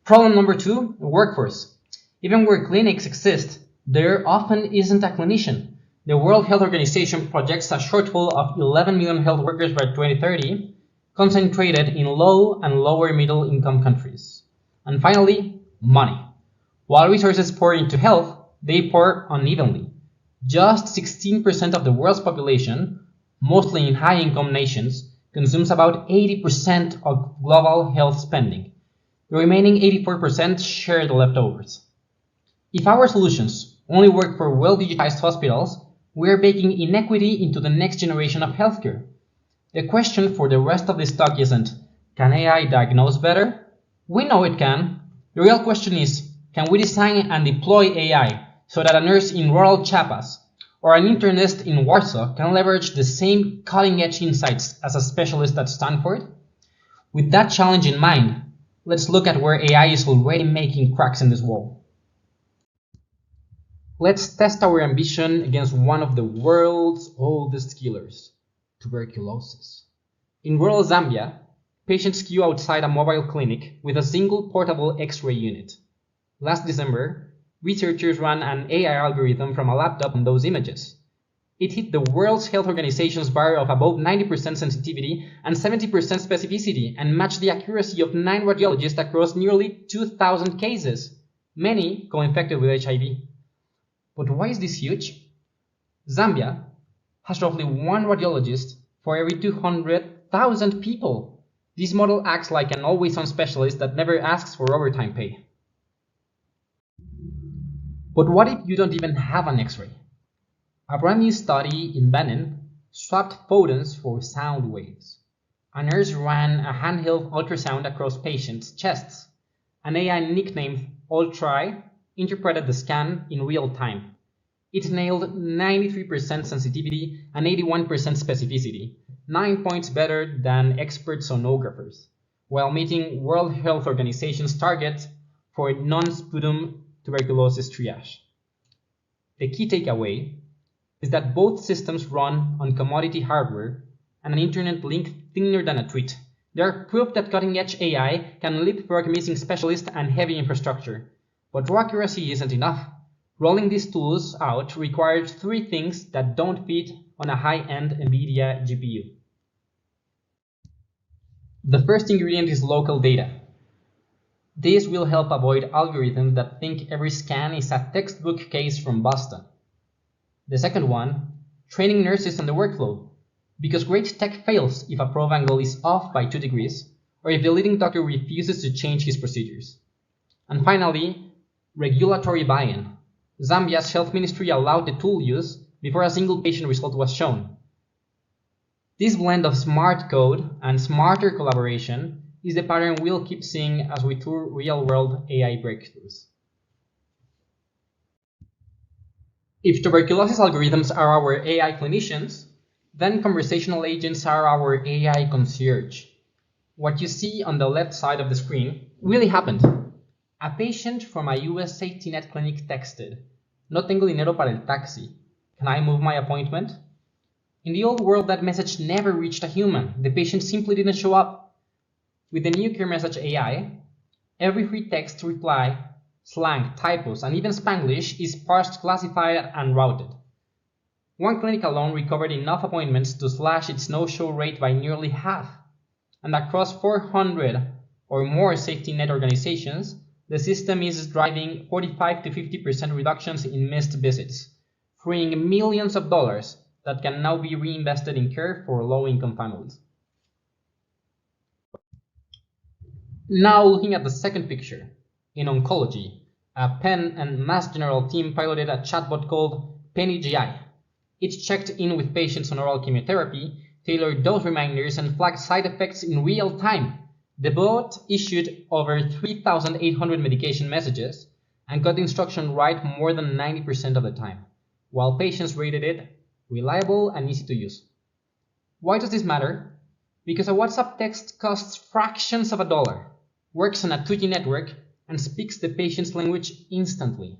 Problem number 2, workforce. Even where clinics exist, there often isn't a clinician. The World Health Organization projects a shortfall of 11 million health workers by 2030, concentrated in low and lower middle income countries. And finally, money. While resources pour into health, they pour unevenly. Just 16% of the world's population, mostly in high-income nations, consumes about 80% of global health spending. The remaining 84% share the leftovers. If our solutions only work for well-digitized hospitals, we are baking inequity into the next generation of healthcare. The question for the rest of this talk isn't, can AI diagnose better? We know it can. The real question is, can we design and deploy AI so that a nurse in rural Chiapas or an internist in Warsaw can leverage the same cutting-edge insights as a specialist at Stanford? With that challenge in mind, let's look at where AI is already making cracks in this wall. Let's test our ambition against one of the world's oldest killers, tuberculosis. In rural Zambia, patients queue outside a mobile clinic with a single portable X-ray unit. Last December, researchers ran an AI algorithm from a laptop on those images. It hit the World Health Organization's bar of above 90% sensitivity and 70% specificity and matched the accuracy of 9 radiologists across nearly 2,000 cases, many co-infected with HIV. But why is this huge? Zambia has roughly 1 radiologist for every 200,000 people. This model acts like an always-on specialist that never asks for overtime pay. But what if you don't even have an X-ray? A brand new study in Benin swapped photons for sound waves. A nurse ran a handheld ultrasound across patients' chests. An AI nicknamed Ultri interpreted the scan in real time. It nailed 93% sensitivity and 81% specificity, 9 points better than expert sonographers, while meeting World Health Organization's target for non-sputum tuberculosis triage. The key takeaway is that both systems run on commodity hardware and an internet link thinner than a tweet. They are proof that cutting-edge AI can leapfrog missing specialists and heavy infrastructure. But raw accuracy isn't enough. Rolling these tools out requires 3 things that don't fit on a high-end NVIDIA GPU. The first ingredient is local data. This will help avoid algorithms that think every scan is a textbook case from Boston. The second one, training nurses on the workflow, because great tech fails if a probe angle is off by 2 degrees, or if the leading doctor refuses to change his procedures. And finally, regulatory buy-in. Zambia's health ministry allowed the tool use before a single patient result was shown. This blend of smart code and smarter collaboration is the pattern we'll keep seeing as we tour real-world AI breakthroughs. If tuberculosis algorithms are our AI clinicians, then conversational agents are our AI concierge. What you see on the left side of the screen really happened. A patient from a US safety net clinic texted, "No tengo dinero para el taxi. Can I move my appointment?" In the old world, that message never reached a human. The patient simply didn't show up. With the new Care Message AI, every free text reply, slang, typos, and even Spanglish is parsed, classified, and routed. One clinic alone recovered enough appointments to slash its no-show rate by nearly half. And across 400 or more safety net organizations, the system is driving 45 to 50% reductions in missed visits, freeing millions of dollars that can now be reinvested in care for low-income families. Now looking at the second picture. In oncology, a Penn and Mass General team piloted a chatbot called PennyGI. It checked in with patients on oral chemotherapy, tailored dose reminders, and flagged side effects in real time. The bot issued over 3,800 medication messages and got the instruction right more than 90% of the time, while patients rated it reliable and easy to use. Why does this matter? Because a WhatsApp text costs fractions of a dollar. works on a 2G network, and speaks the patient's language instantly.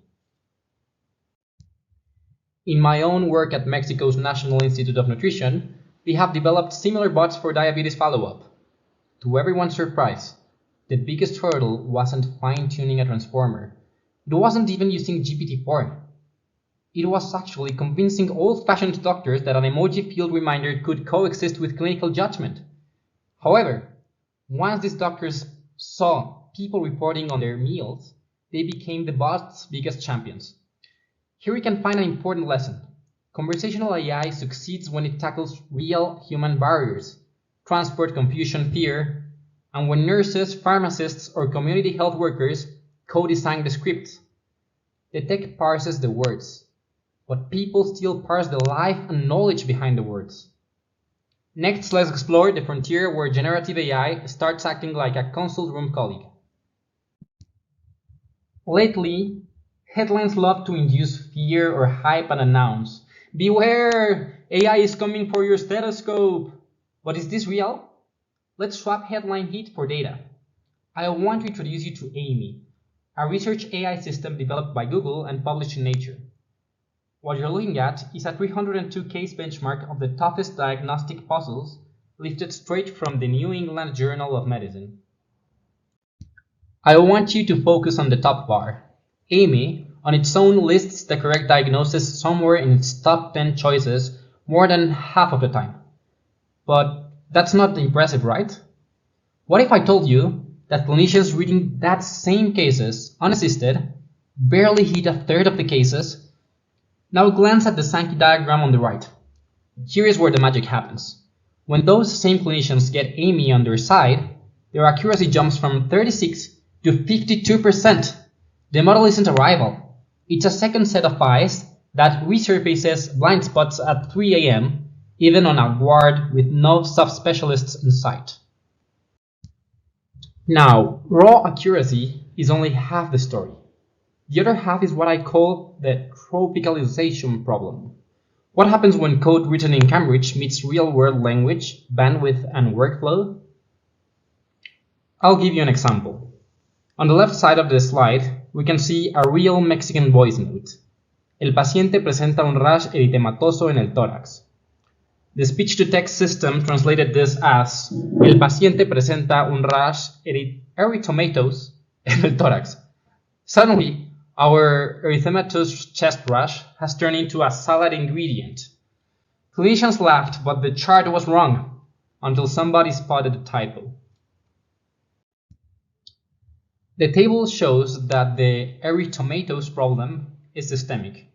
In my own work at Mexico's National Institute of Nutrition, we have developed similar bots for diabetes follow-up. To everyone's surprise, the biggest hurdle wasn't fine-tuning a transformer. It wasn't even using GPT-4. It was actually convincing old-fashioned doctors that an emoji-filled reminder could coexist with clinical judgment. However, once these doctors saw people reporting on their meals, they became the bot's biggest champions. Here we can find an important lesson. Conversational AI succeeds when it tackles real human barriers, transport, confusion, fear, and when nurses, pharmacists, or community health workers co-design the scripts. The tech parses the words, but people still parse the life and knowledge behind the words. Next, let's explore the frontier where generative AI starts acting like a consult room colleague. Lately, headlines love to induce fear or hype and announce, "Beware! AI is coming for your stethoscope!" But is this real? Let's swap headline heat for data. I want to introduce you to Amy, a research AI system developed by Google and published in Nature. What you're looking at is a 302 case benchmark of the toughest diagnostic puzzles lifted straight from the New England Journal of Medicine. I want you to focus on the top bar. Amy, on its own, lists the correct diagnosis somewhere in its top 10 choices more than half of the time. But that's not impressive, right? What if I told you that clinicians reading that same cases, unassisted, barely hit a third of the cases? Now glance at the Sankey diagram on the right. Here is where the magic happens. When those same clinicians get Amy on their side, their accuracy jumps from 36 to 52%. The model isn't a rival. It's a second set of eyes that resurfaces blind spots at 3 a.m., even on a ward with no subspecialists in sight. Now, raw accuracy is only half the story. The other half is what I call the tropicalization problem. What happens when code written in Cambridge meets real-world language, bandwidth, and workflow? I'll give you an example. On the left side of the slide, we can see a real Mexican voice note. El paciente presenta un rash eritematoso en el tórax. The speech-to-text system translated this as El paciente presenta un rash erythematosus en el tórax. Suddenly, our erythematous chest rash has turned into a salad ingredient. Clinicians laughed, but the chart was wrong, until somebody spotted a typo. The table shows that the erythematous problem is systemic.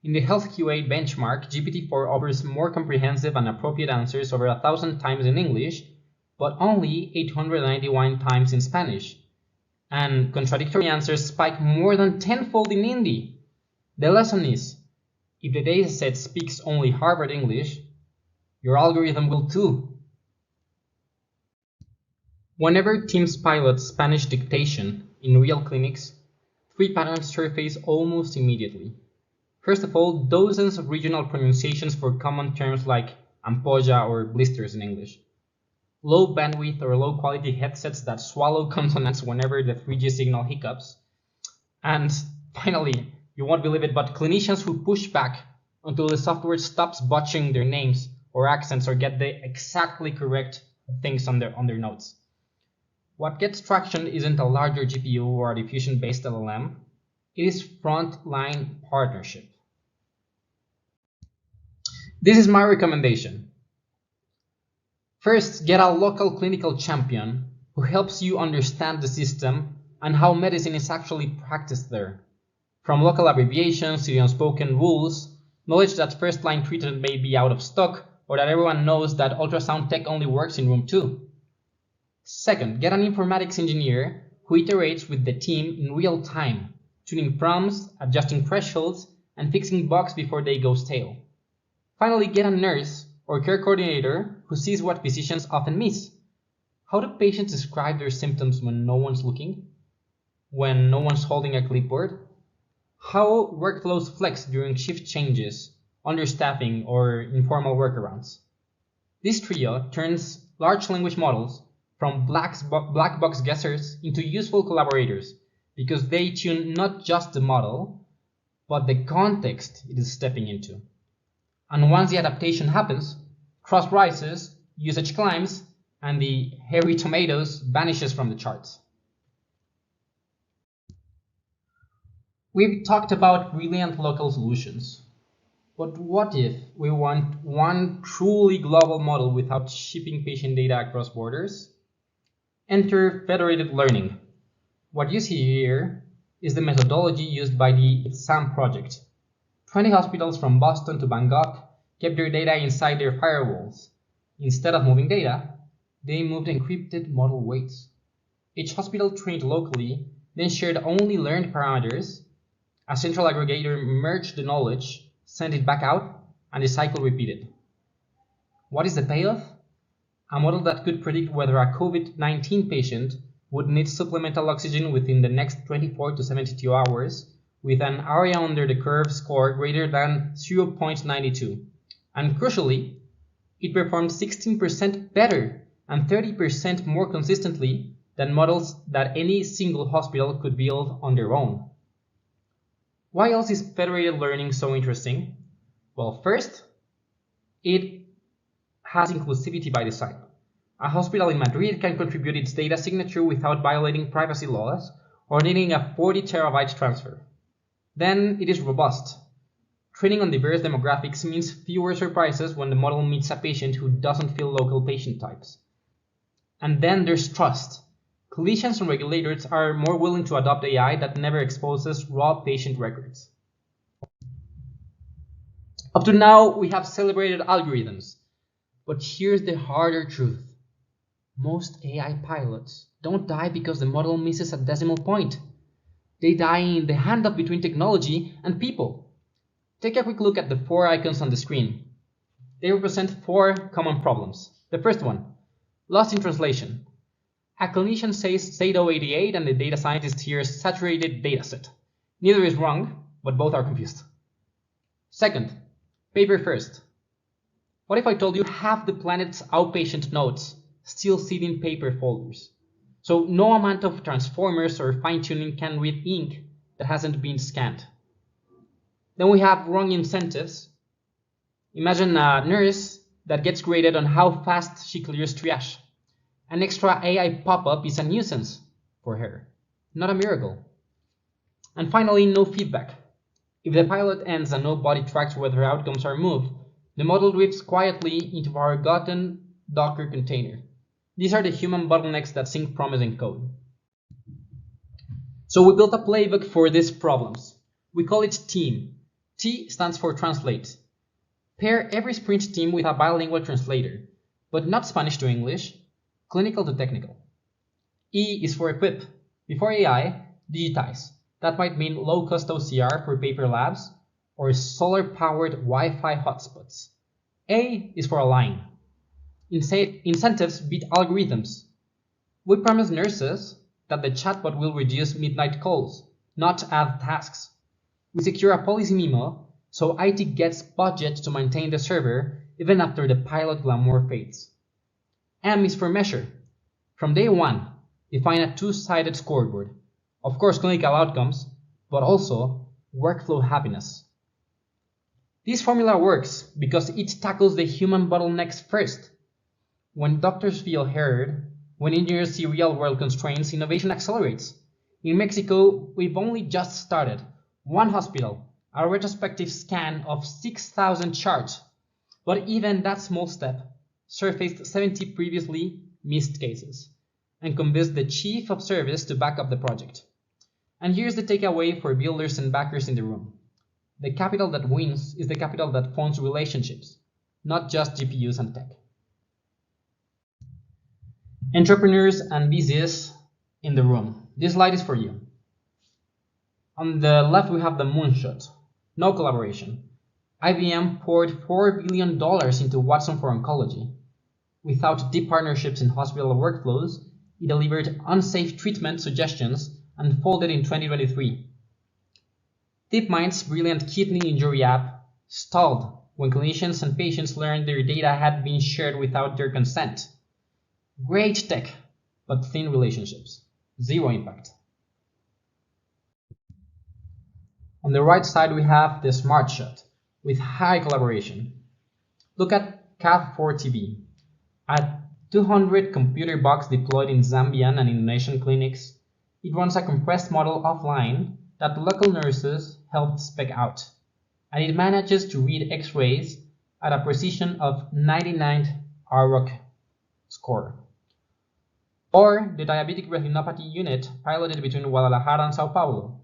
In the Health QA benchmark, GPT-4 offers more comprehensive and appropriate answers over 1,000 times in English, but only 891 times in Spanish. And contradictory answers spike more than tenfold in Hindi. The lesson is, if the dataset speaks only Harvard English, your algorithm will too. Whenever teams pilot Spanish dictation in real clinics, 3 patterns surface almost immediately. First of all, dozens of regional pronunciations for common terms like ampolla or blisters in English. Low bandwidth or low quality headsets that swallow consonants whenever the 3G signal hiccups. And finally, you won't believe it, but clinicians who push back until the software stops botching their names or accents or get the exactly correct things on their notes. What gets traction isn't a larger GPU or a diffusion-based LLM, it is frontline partnership. This is my recommendation. First, get a local clinical champion who helps you understand the system and how medicine is actually practiced there. From local abbreviations to the unspoken rules, knowledge that first-line treatment may be out of stock or that everyone knows that ultrasound tech only works in room 2. Second, get an informatics engineer who iterates with the team in real time, tuning prompts, adjusting thresholds, and fixing bugs before they go stale. Finally, get a nurse or care coordinator who sees what physicians often miss. How do patients describe their symptoms when no one's looking? When no one's holding a clipboard? How workflows flex during shift changes, understaffing, or informal workarounds? This trio turns large language models from black box guessers into useful collaborators, because they tune not just the model, but the context it is stepping into. And once the adaptation happens, trust rises, usage climbs, and the hairy tomatoes vanishes from the charts. We've talked about brilliant local solutions, but what if we want one truly global model without shipping patient data across borders? Enter federated learning. What you see here is the methodology used by the SAM project. 20 hospitals from Boston to Bangkok kept their data inside their firewalls. Instead of moving data, they moved encrypted model weights. Each hospital trained locally, then shared only learned parameters. A central aggregator merged the knowledge, sent it back out, and the cycle repeated. What is the payoff? A model that could predict whether a COVID-19 patient would need supplemental oxygen within the next 24 to 72 hours, with an area under the curve score greater than 0.92. And crucially, it performed 16% better and 30% more consistently than models that any single hospital could build on their own. Why else is federated learning so interesting? Well, first, it has inclusivity by design. A hospital in Madrid can contribute its data signature without violating privacy laws or needing a 40 terabyte transfer. Then it is robust. Training on diverse demographics means fewer surprises when the model meets a patient who doesn't fit local patient types. And then there's trust. Clinicians and regulators are more willing to adopt AI that never exposes raw patient records. Up to now, we have celebrated algorithms. But here's the harder truth. Most AI pilots don't die because the model misses a decimal point. They die in the handoff between technology and people. Take a quick look at the 4 icons on the screen. They represent 4 common problems. The first one, lost in translation. A clinician says Sado88 and the data scientist hears saturated dataset. Neither is wrong, but both are confused. Second, paper first. What if I told you half the planet's outpatient notes still sit in paper folders? So no amount of transformers or fine-tuning can read ink that hasn't been scanned. Then we have wrong incentives. Imagine a nurse that gets graded on how fast she clears triage. An extra AI pop-up is a nuisance for her, not a miracle. And finally, no feedback. If the pilot ends and nobody tracks whether outcomes are moved, the model drifts quietly into a forgotten Docker container. These are the human bottlenecks that sync promising code. So we built a playbook for these problems. We call it TEAM. T stands for translate. Pair every sprint team with a bilingual translator, but not Spanish to English, clinical to technical. E is for equip. Before AI, digitize. That might mean low-cost OCR for paper labs or solar-powered Wi-Fi hotspots. A is for align. Incentives beat algorithms. We promise nurses that the chatbot will reduce midnight calls, not add tasks. We secure a policy memo so IT gets budget to maintain the server even after the pilot glamour fades. M is for measure. From day one, define a two-sided scoreboard. Of course, clinical outcomes, but also workflow happiness. This formula works because it tackles the human bottlenecks first. When doctors feel heard, when engineers see real-world constraints, innovation accelerates. In Mexico, we've only just started. One hospital, a retrospective scan of 6,000 charts. But even that small step surfaced 70 previously missed cases and convinced the chief of service to back up the project. And here's the takeaway for builders and backers in the room. The capital that wins is the capital that funds relationships, not just GPUs and tech. Entrepreneurs and VCs in the room. This slide is for you. On the left, we have the moonshot. No collaboration. IBM poured $4 billion into Watson for oncology. Without deep partnerships in hospital workflows, it delivered unsafe treatment suggestions and folded in 2023. DeepMind's brilliant kidney injury app stalled when clinicians and patients learned their data had been shared without their consent. Great tech, but thin relationships. Zero impact. On the right side, we have the smart shot with high collaboration. Look at CAF4TV. At 200 computer box deployed in Zambian and Indonesian clinics, it runs a compressed model offline that local nurses helped spec out, and it manages to read X-rays at a precision of 99 ROC score. Or the diabetic retinopathy unit piloted between Guadalajara and Sao Paulo,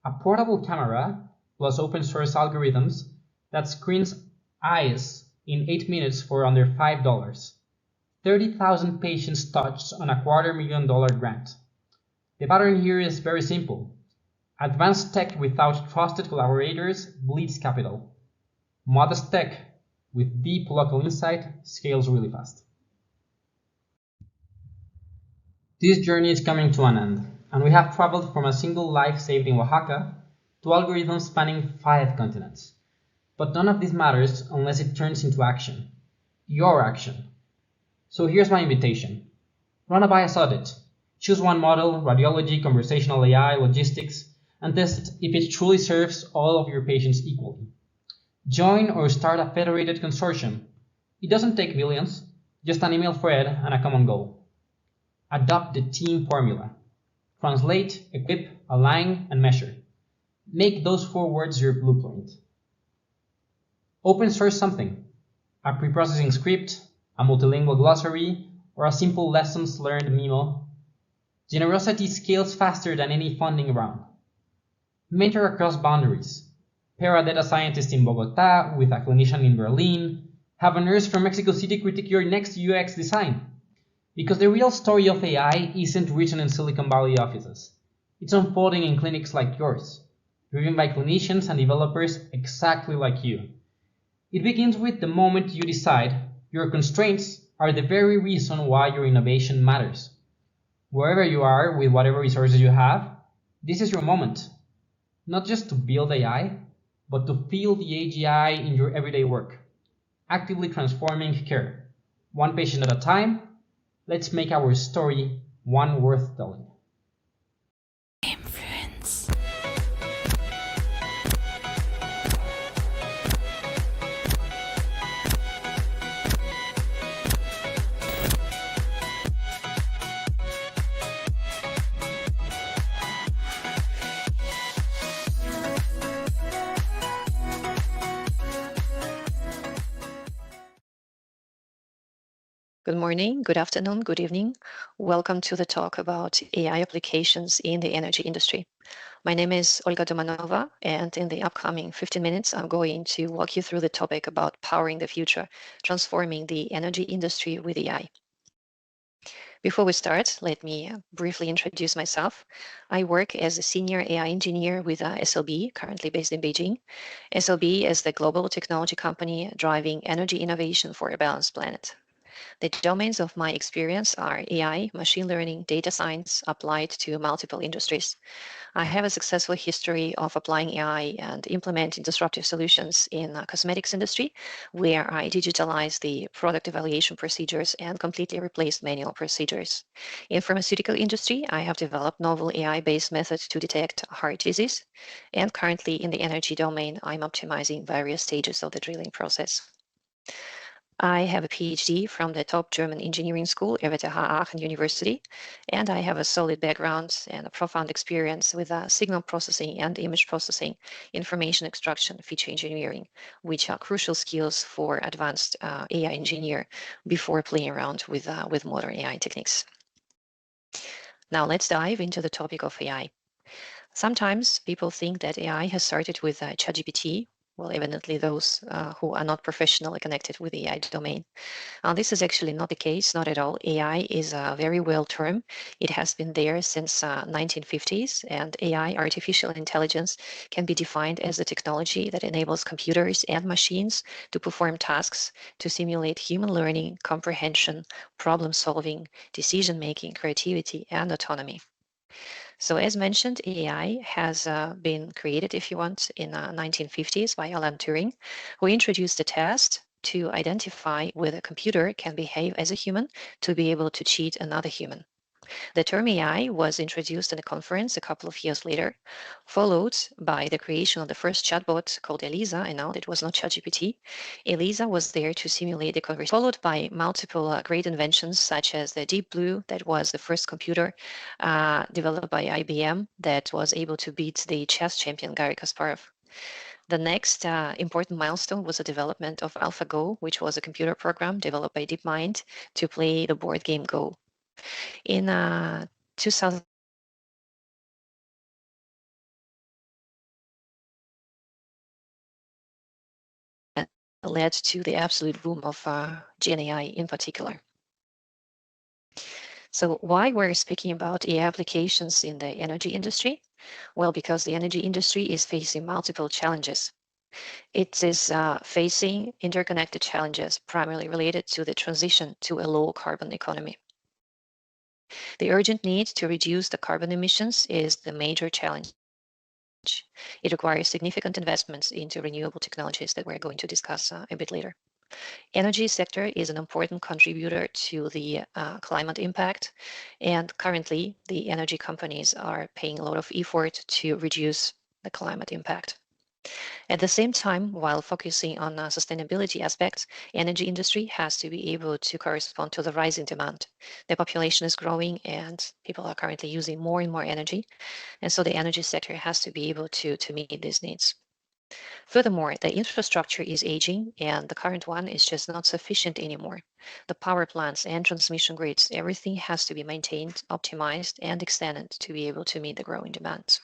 a portable camera plus open source algorithms that screens eyes in 8 minutes for under $5. 30,000 patients touched on a $250,000 grant. The pattern here is very simple. Advanced tech without trusted collaborators bleeds capital. Modest tech with deep local insight scales really fast. This journey is coming to an end, and we have traveled from a single life saved in Oaxaca to algorithms spanning 5 continents. But none of this matters unless it turns into action. Your action. So here's my invitation. Run a bias audit. Choose one model, radiology, conversational AI, logistics, and test if it truly serves all of your patients equally. Join or start a federated consortium. It doesn't take millions, just an email thread and a common goal. Adopt the team formula. Translate, equip, align, and measure. Make those 4 words your blueprint. Open source something. A pre-processing script, a multilingual glossary, or a simple lessons learned memo. Generosity scales faster than any funding round. Mentor across boundaries. Pair a data scientist in Bogota with a clinician in Berlin. Have a nurse from Mexico City critique your next UX design. Because the real story of AI isn't written in Silicon Valley offices. It's unfolding in clinics like yours, driven by clinicians and developers exactly like you. It begins with the moment you decide your constraints are the very reason why your innovation matters. Wherever you are with whatever resources you have, this is your moment. Not just to build AI, but to feel the AGI in your everyday work, actively transforming care. One patient at a time. Let's make our story one worth telling. Influence. Good morning, good afternoon, good evening. Welcome to the talk about AI applications in the energy industry. My name is Olga Domanova, and in the upcoming 15 minutes, I'm going to walk you through the topic about powering the future, transforming the energy industry with AI. Before we start, let me briefly introduce myself. I work as a senior AI engineer with SLB, currently based in Beijing. SLB is the global technology company driving energy innovation for a balanced planet. The domains of my experience are AI, machine learning, data science applied to multiple industries. I have a successful history of applying AI and implementing disruptive solutions in the cosmetics industry, where I digitalized the product evaluation procedures and completely replaced manual procedures. In pharmaceutical industry, I have developed novel AI-based methods to detect heart disease. And currently in the energy domain, I'm optimizing various stages of the drilling process. I have a PhD from the top German engineering school, RWTH Aachen University, and I have a solid background and a profound experience with signal processing and image processing, information extraction, feature engineering, which are crucial skills for advanced AI engineer before playing around with modern AI techniques. Now let's dive into the topic of AI. Sometimes people think that AI has started with ChatGPT. Well, evidently those who are not professionally connected with the AI domain. This is actually not the case, not at all. AI is a very well term. It has been there since 1950s, and AI, artificial intelligence, can be defined as a technology that enables computers and machines to perform tasks to simulate human learning, comprehension, problem solving, decision making, creativity, and autonomy. So as mentioned, AI has been created, if you want, in the 1950s by Alan Turing, who introduced the test to identify whether a computer can behave as a human to be able to cheat another human. The term AI was introduced in a conference a couple of years later, followed by the creation of the first chatbot called Elisa, and now it was not ChatGPT. Elisa was there to simulate the conversation, followed by multiple great inventions such as the Deep Blue, that was the first computer developed by IBM that was able to beat the chess champion Garry Kasparov. The next important milestone was the development of AlphaGo, which was a computer program developed by DeepMind to play the board game Go. In 2000, led to the absolute boom of Gen AI in particular. So why we're speaking about AI applications in the energy industry? Well, because the energy industry is facing multiple challenges. It is facing interconnected challenges primarily related to the transition to a low carbon economy. The urgent need to reduce the carbon emissions is the major challenge. It requires significant investments into renewable technologies that we're going to discuss a bit later. Energy sector is an important contributor to the climate impact, and currently the energy companies are paying a lot of effort to reduce the climate impact. At the same time, while focusing on sustainability aspects, energy industry has to be able to correspond to the rising demand. The population is growing and people are currently using more and more energy, and so the energy sector has to be able to meet these needs. Furthermore, the infrastructure is aging and the current one is just not sufficient anymore. The power plants and transmission grids, everything has to be maintained, optimized, and extended to be able to meet the growing demands.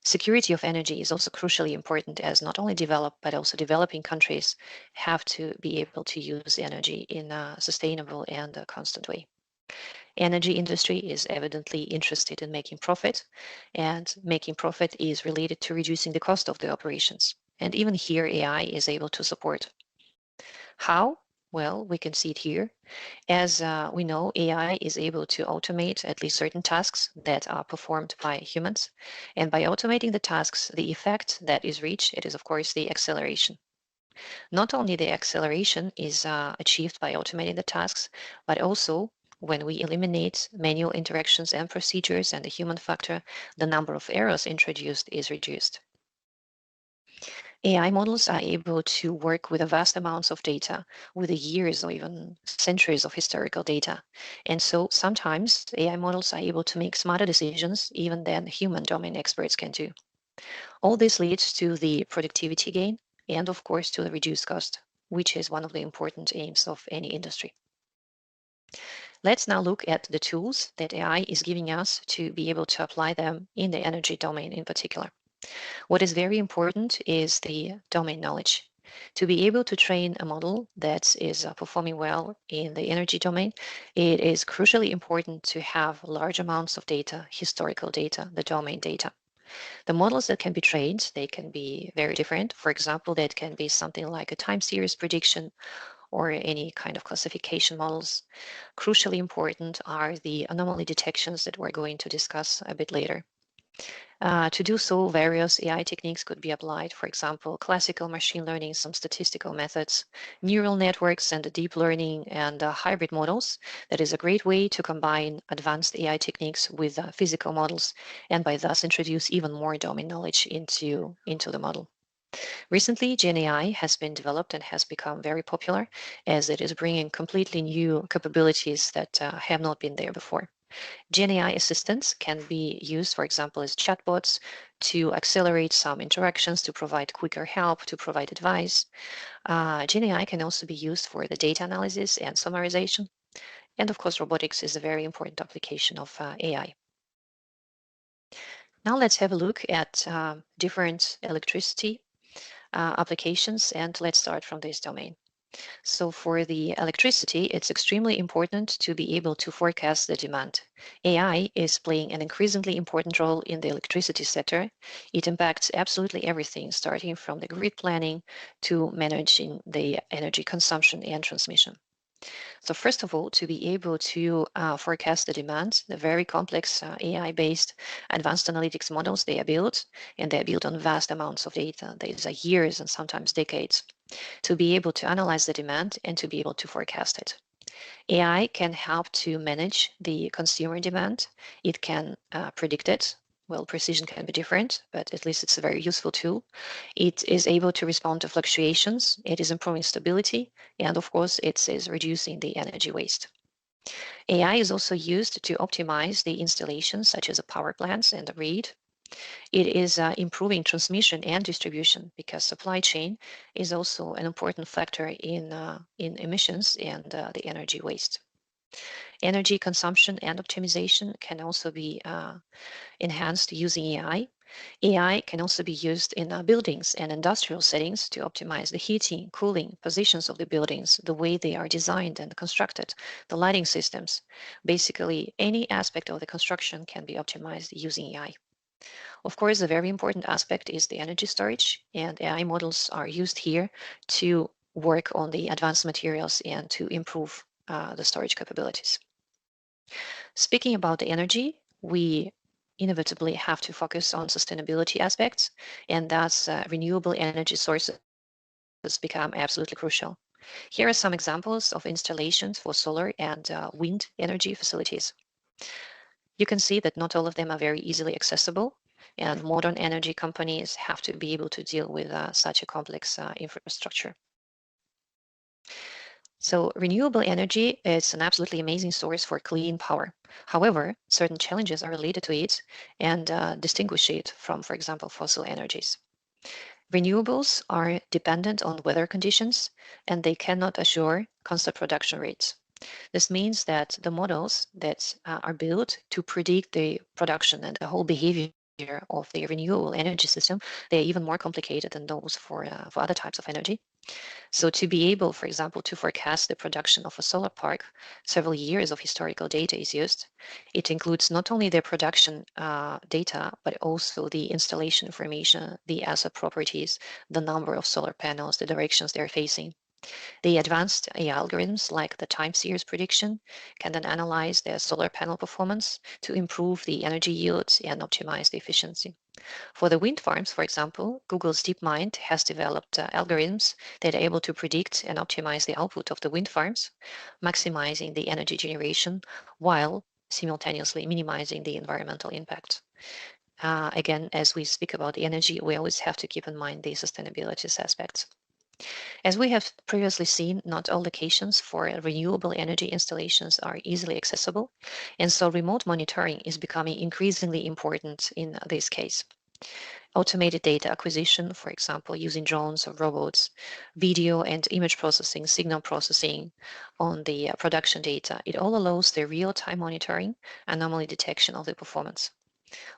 Security of energy is also crucially important, as not only developed but also developing countries have to be able to use energy in a sustainable and a constant way. Energy industry is evidently interested in making profit, and making profit is related to reducing the cost of the operations. And even here, AI is able to support. How? Well, we can see it here. As we know, AI is able to automate at least certain tasks that are performed by humans. And by automating the tasks, the effect that is reached, it is of course the acceleration. Not only the acceleration is achieved by automating the tasks, but also when we eliminate manual interactions and procedures and the human factor, the number of errors introduced is reduced. AI models are able to work with vast amounts of data, with years or even centuries of historical data. And so sometimes AI models are able to make smarter decisions even than human domain experts can do. All this leads to the productivity gain and, of course, to the reduced cost, which is one of the important aims of any industry. Let's now look at the tools that AI is giving us to be able to apply them in the energy domain in particular. What is very important is the domain knowledge. To be able to train a model that is performing well in the energy domain, it is crucially important to have large amounts of data, historical data, the domain data. The models that can be trained, they can be very different. For example, that can be something like a time series prediction or any kind of classification models. Crucially important are the anomaly detections that we're going to discuss a bit later. To do so, various AI techniques could be applied. For example, classical machine learning, some statistical methods, neural networks, and deep learning and hybrid models. That is a great way to combine advanced AI techniques with physical models, and by thus introduce even more domain knowledge into the model. Recently, Gen AI has been developed and has become very popular, as it is bringing completely new capabilities that have not been there before. Gen AI assistants can be used, for example, as chatbots to accelerate some interactions, to provide quicker help, to provide advice. Gen AI can also be used for the data analysis and summarization. And of course, robotics is a very important application of AI. Now let's have a look at different electricity applications, and let's start from this domain. So for the electricity, it's extremely important to be able to forecast the demand. AI is playing an increasingly important role in the electricity sector. It impacts absolutely everything, starting from the grid planning to managing the energy consumption and transmission. So first of all, to be able to forecast the demand, the very complex AI-based advanced analytics models, they are built, and they are built on vast amounts of data. These are years and sometimes decades, to be able to analyze the demand and to be able to forecast it. AI can help to manage the consumer demand. It can predict it. Well, precision can be different, but at least it's a very useful tool. It is able to respond to fluctuations. It is improving stability. And of course, it is reducing the energy waste. AI is also used to optimize the installations, such as the power plants and the grid. It is improving transmission and distribution because supply chain is also an important factor in emissions and the energy waste. Energy consumption and optimization can also be enhanced using AI. AI can also be used in buildings and industrial settings to optimize the heating, cooling, positions of the buildings, the way they are designed and constructed, the lighting systems. Basically, any aspect of the construction can be optimized using AI. Of course, a very important aspect is the energy storage, and AI models are used here to work on the advanced materials and to improve the storage capabilities. Speaking about the energy, we inevitably have to focus on sustainability aspects, and thus renewable energy sources become absolutely crucial. Here are some examples of installations for solar and wind energy facilities. You can see that not all of them are very easily accessible, and modern energy companies have to be able to deal with such a complex infrastructure. So renewable energy is an absolutely amazing source for clean power. However, certain challenges are related to it and distinguish it from, for example, fossil energies. Renewables are dependent on weather conditions, and they cannot assure constant production rates. This means that the models that are built to predict the production and the whole behavior of the renewable energy system, they are even more complicated than those for other types of energy. So to be able, for example, to forecast the production of a solar park, several years of historical data is used. It includes not only the production data, but also the installation information, the asset properties, the number of solar panels, the directions they're facing. The advanced AI algorithms like the time series prediction can then analyze the solar panel performance to improve the energy yields and optimize the efficiency. For the wind farms, for example, Google's DeepMind has developed algorithms that are able to predict and optimize the output of the wind farms, maximizing the energy generation while simultaneously minimizing the environmental impact. Again, as we speak about the energy, we always have to keep in mind the sustainability aspects. As we have previously seen, not all locations for renewable energy installations are easily accessible, and so remote monitoring is becoming increasingly important in this case. Automated data acquisition, for example, using drones or robots, video and image processing, signal processing on the production data, it all allows the real-time monitoring, anomaly detection of the performance.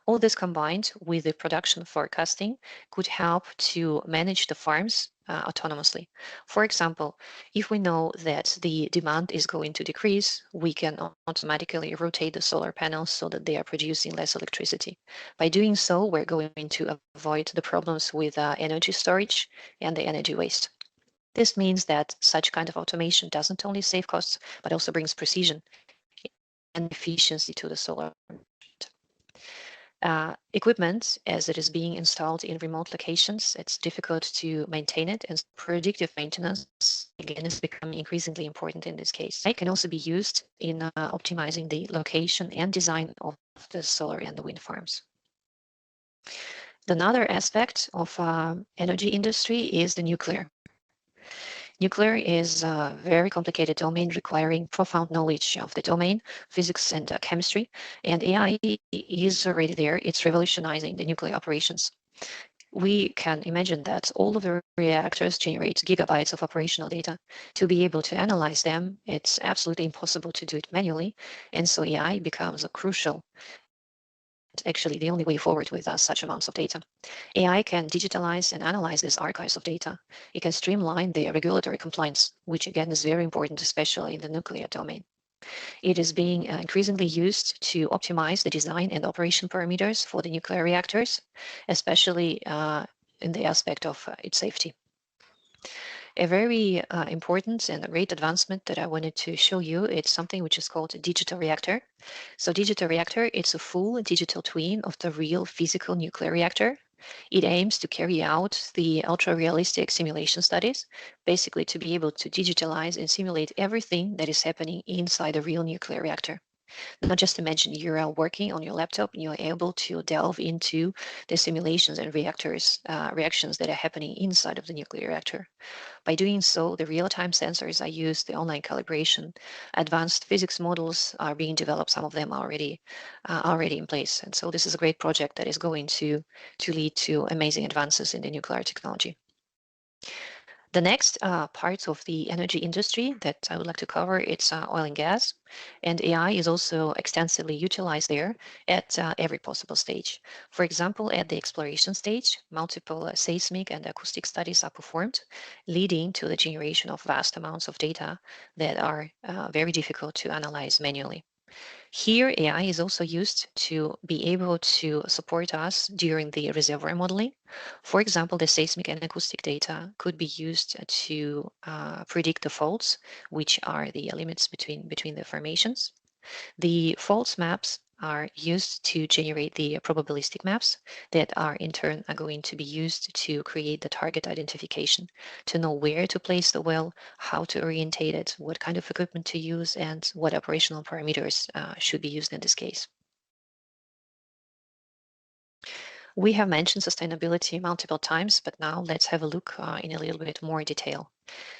All this combined with the production forecasting could help to manage the farms autonomously. For example, if we know that the demand is going to decrease, we can automatically rotate the solar panels so that they are producing less electricity. By doing so, we're going to avoid the problems with energy storage and the energy waste. This means that such kind of automation doesn't only save costs, but also brings precision and efficiency to the solar equipment, as it is being installed in remote locations, it's difficult to maintain it, and predictive maintenance, again, is becoming increasingly important in this case. It can also be used in optimizing the location and design of the solar and the wind farms. Another aspect of energy industry is the nuclear. Nuclear is a very complicated domain requiring profound knowledge of the domain, physics and chemistry, and AI is already there. It's revolutionizing the nuclear operations. We can imagine that all of the reactors generate gigabytes of operational data. To be able to analyze them, it's absolutely impossible to do it manually, and so AI becomes a crucial, actually the only way forward with such amounts of data. AI can digitalize and analyze these archives of data. It can streamline the regulatory compliance, which again is very important, especially in the nuclear domain. It is being increasingly used to optimize the design and operation parameters for the nuclear reactors, especially in the aspect of its safety. A very important and a great advancement that I wanted to show you, it's something which is called a digital reactor. So digital reactor, it's a full digital twin of the real physical nuclear reactor. It aims to carry out the ultra-realistic simulation studies, basically to be able to digitalize and simulate everything that is happening inside a real nuclear reactor. Not just imagine you're working on your laptop and you're able to delve into the simulations and reactions that are happening inside of the nuclear reactor. By doing so, the real-time sensors are used, the online calibration, advanced physics models are being developed, some of them are already in place. And so this is a great project that is going to lead to amazing advances in the nuclear technology. The next part of the energy industry that I would like to cover, it's oil and gas. And AI is also extensively utilized there at every possible stage. For example, at the exploration stage, multiple seismic and acoustic studies are performed, leading to the generation of vast amounts of data that are very difficult to analyze manually. Here, AI is also used to be able to support us during the reservoir modeling. For example, the seismic and acoustic data could be used to predict the faults, which are the limits between the formations. The faults maps are used to generate the probabilistic maps that are in turn are going to be used to create the target identification, to know where to place the well, how to orientate it, what kind of equipment to use, and what operational parameters should be used in this case. We have mentioned sustainability multiple times, but now let's have a look in a little bit more detail.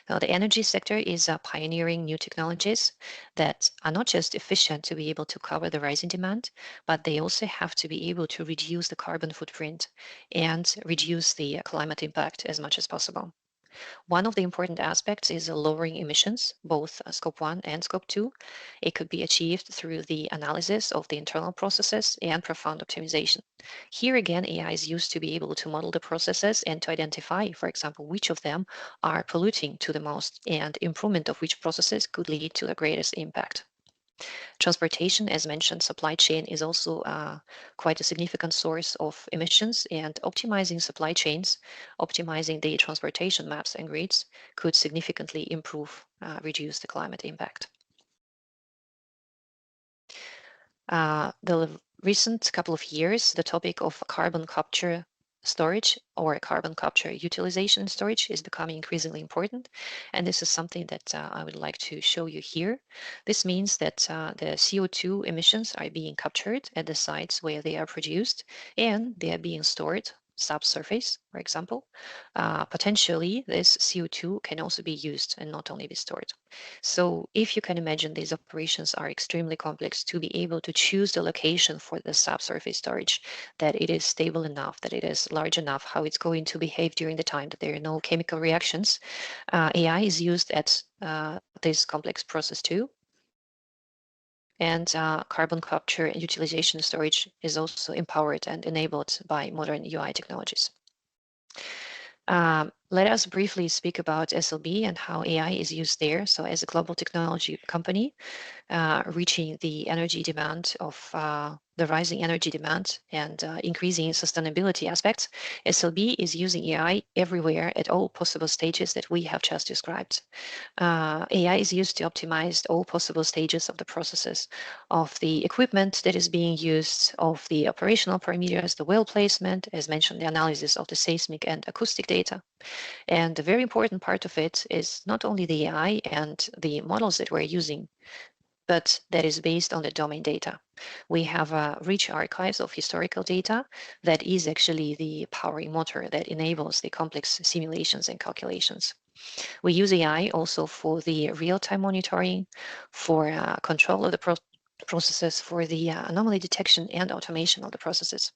The energy sector is pioneering new technologies that are not just efficient to be able to cover the rising demand, but they also have to be able to reduce the carbon footprint and reduce the climate impact as much as possible. One of the important aspects is lowering emissions, both scope 1 and scope 2. It could be achieved through the analysis of the internal processes and profound optimization. Here again, AI is used to be able to model the processes and to identify, for example, which of them are polluting to the most and improvement of which processes could lead to the greatest impact. Transportation, as mentioned, supply chain is also quite a significant source of emissions, and optimizing supply chains, optimizing the transportation maps and grids could significantly reduce the climate impact. The recent couple of years, the topic of carbon capture storage or carbon capture utilization and storage is becoming increasingly important. And this is something that I would like to show you here. This means that the CO2 emissions are being captured at the sites where they are produced and they are being stored subsurface, for example. Potentially, this CO2 can also be used and not only be stored. So if you can imagine, these operations are extremely complex to be able to choose the location for the subsurface storage, that it is stable enough, that it is large enough, how it's going to behave during the time, that there are no chemical reactions. AI is used at this complex process too. And carbon capture and utilization storage is also empowered and enabled by modern UI technologies. Let us briefly speak about SLB and how AI is used there. So as a global technology company, reaching the energy demand of the rising energy demand and increasing sustainability aspects, SLB is using AI everywhere at all possible stages that we have just described. AI is used to optimize all possible stages of the processes, of the equipment that is being used, of the operational parameters, the well placement, as mentioned, the analysis of the seismic and acoustic data. And the very important part of it is not only the AI and the models that we're using, but that is based on the domain data. We have rich archives of historical data that is actually the powering motor that enables the complex simulations and calculations. We use AI also for the real-time monitoring, for control of the processes, for the anomaly detection and automation of the processes.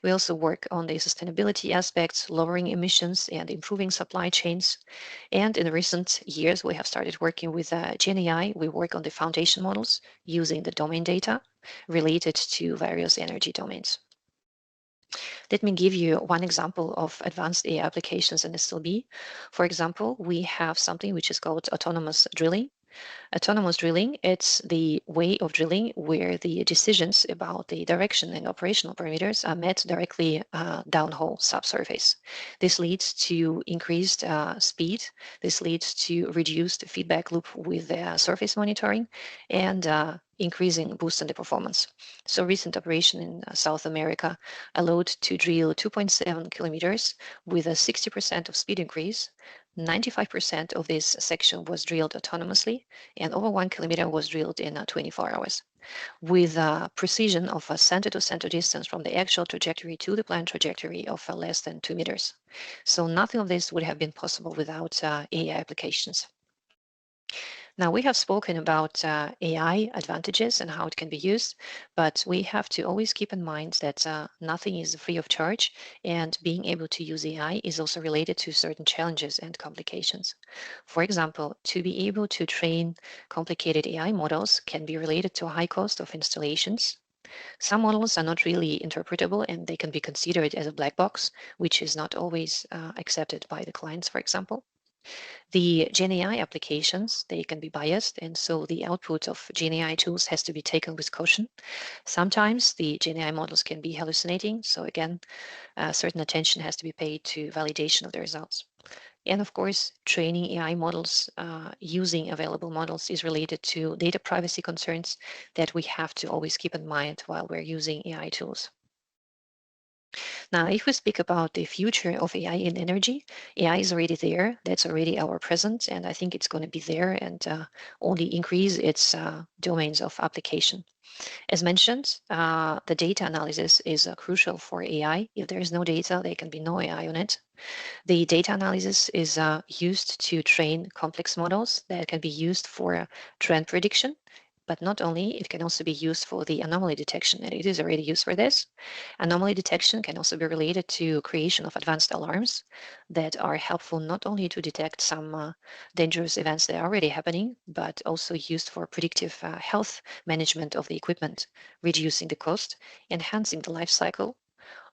We also work on the sustainability aspects, lowering emissions and improving supply chains. And in recent years, we have started working with GenAI. We work on the foundation models using the domain data related to various energy domains. Let me give you one example of advanced AI applications in SLB. For example, we have something which is called autonomous drilling. Autonomous drilling, it's the way of drilling where the decisions about the direction and operational parameters are met directly downhole subsurface. This leads to increased speed. This leads to reduced feedback loop with surface monitoring and increasing boost in the performance. So recent operation in South America allowed to drill 2.7 kilometers with a 60% of speed increase. 95% of this section was drilled autonomously, and over 1 kilometer was drilled in 24 hours with a precision of a center-to-center distance from the actual trajectory to the planned trajectory of less than 2 meters. So nothing of this would have been possible without AI applications. Now, we have spoken about AI advantages and how it can be used, but we have to always keep in mind that nothing is free of charge, and being able to use AI is also related to certain challenges and complications. For example, to be able to train complicated AI models can be related to a high cost of installations. Some models are not really interpretable and they can be considered as a black box, which is not always accepted by the clients, for example. The GenAI applications, they can be biased, and so the output of GenAI tools has to be taken with caution. Sometimes the GenAI models can be hallucinating, so again, certain attention has to be paid to validation of the results. And of course, training AI models using available models is related to data privacy concerns that we have to always keep in mind while we're using AI tools. Now, if we speak about the future of AI in energy, AI is already there. That's already our present, and I think it's going to be there and only increase its domains of application. As mentioned, the data analysis is crucial for AI. If there is no data, there can be no AI on it. The data analysis is used to train complex models that can be used for trend prediction. But not only, it can also be used for the anomaly detection, and it is already used for this. Anomaly detection can also be related to creation of advanced alarms that are helpful not only to detect some dangerous events that are already happening, but also used for predictive health management of the equipment, reducing the cost, enhancing the life cycle.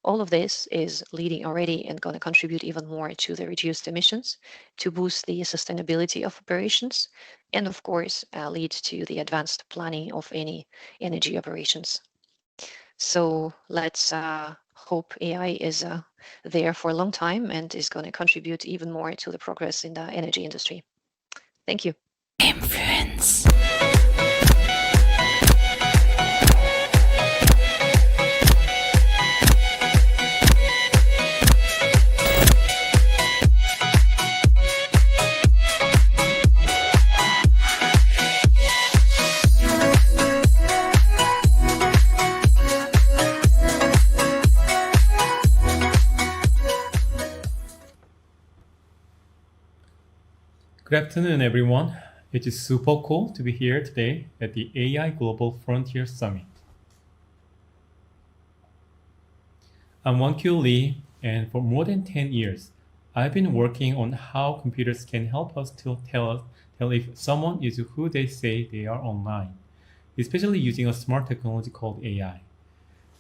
All of this is leading already and going to contribute even more to the reduced emissions, to boost the sustainability of operations, and of course, lead to the advanced planning of any energy operations. So let's hope AI is there for a long time and is going to contribute even more to the progress in the energy industry. Thank you. Influence. Good afternoon, everyone. It is super cool to be here today at the AI Global Frontier Summit. I'm Won-Kyu Lee, and for more than 10 years, I've been working on how computers can help us to tell if someone is who they say they are online, especially using a smart technology called AI.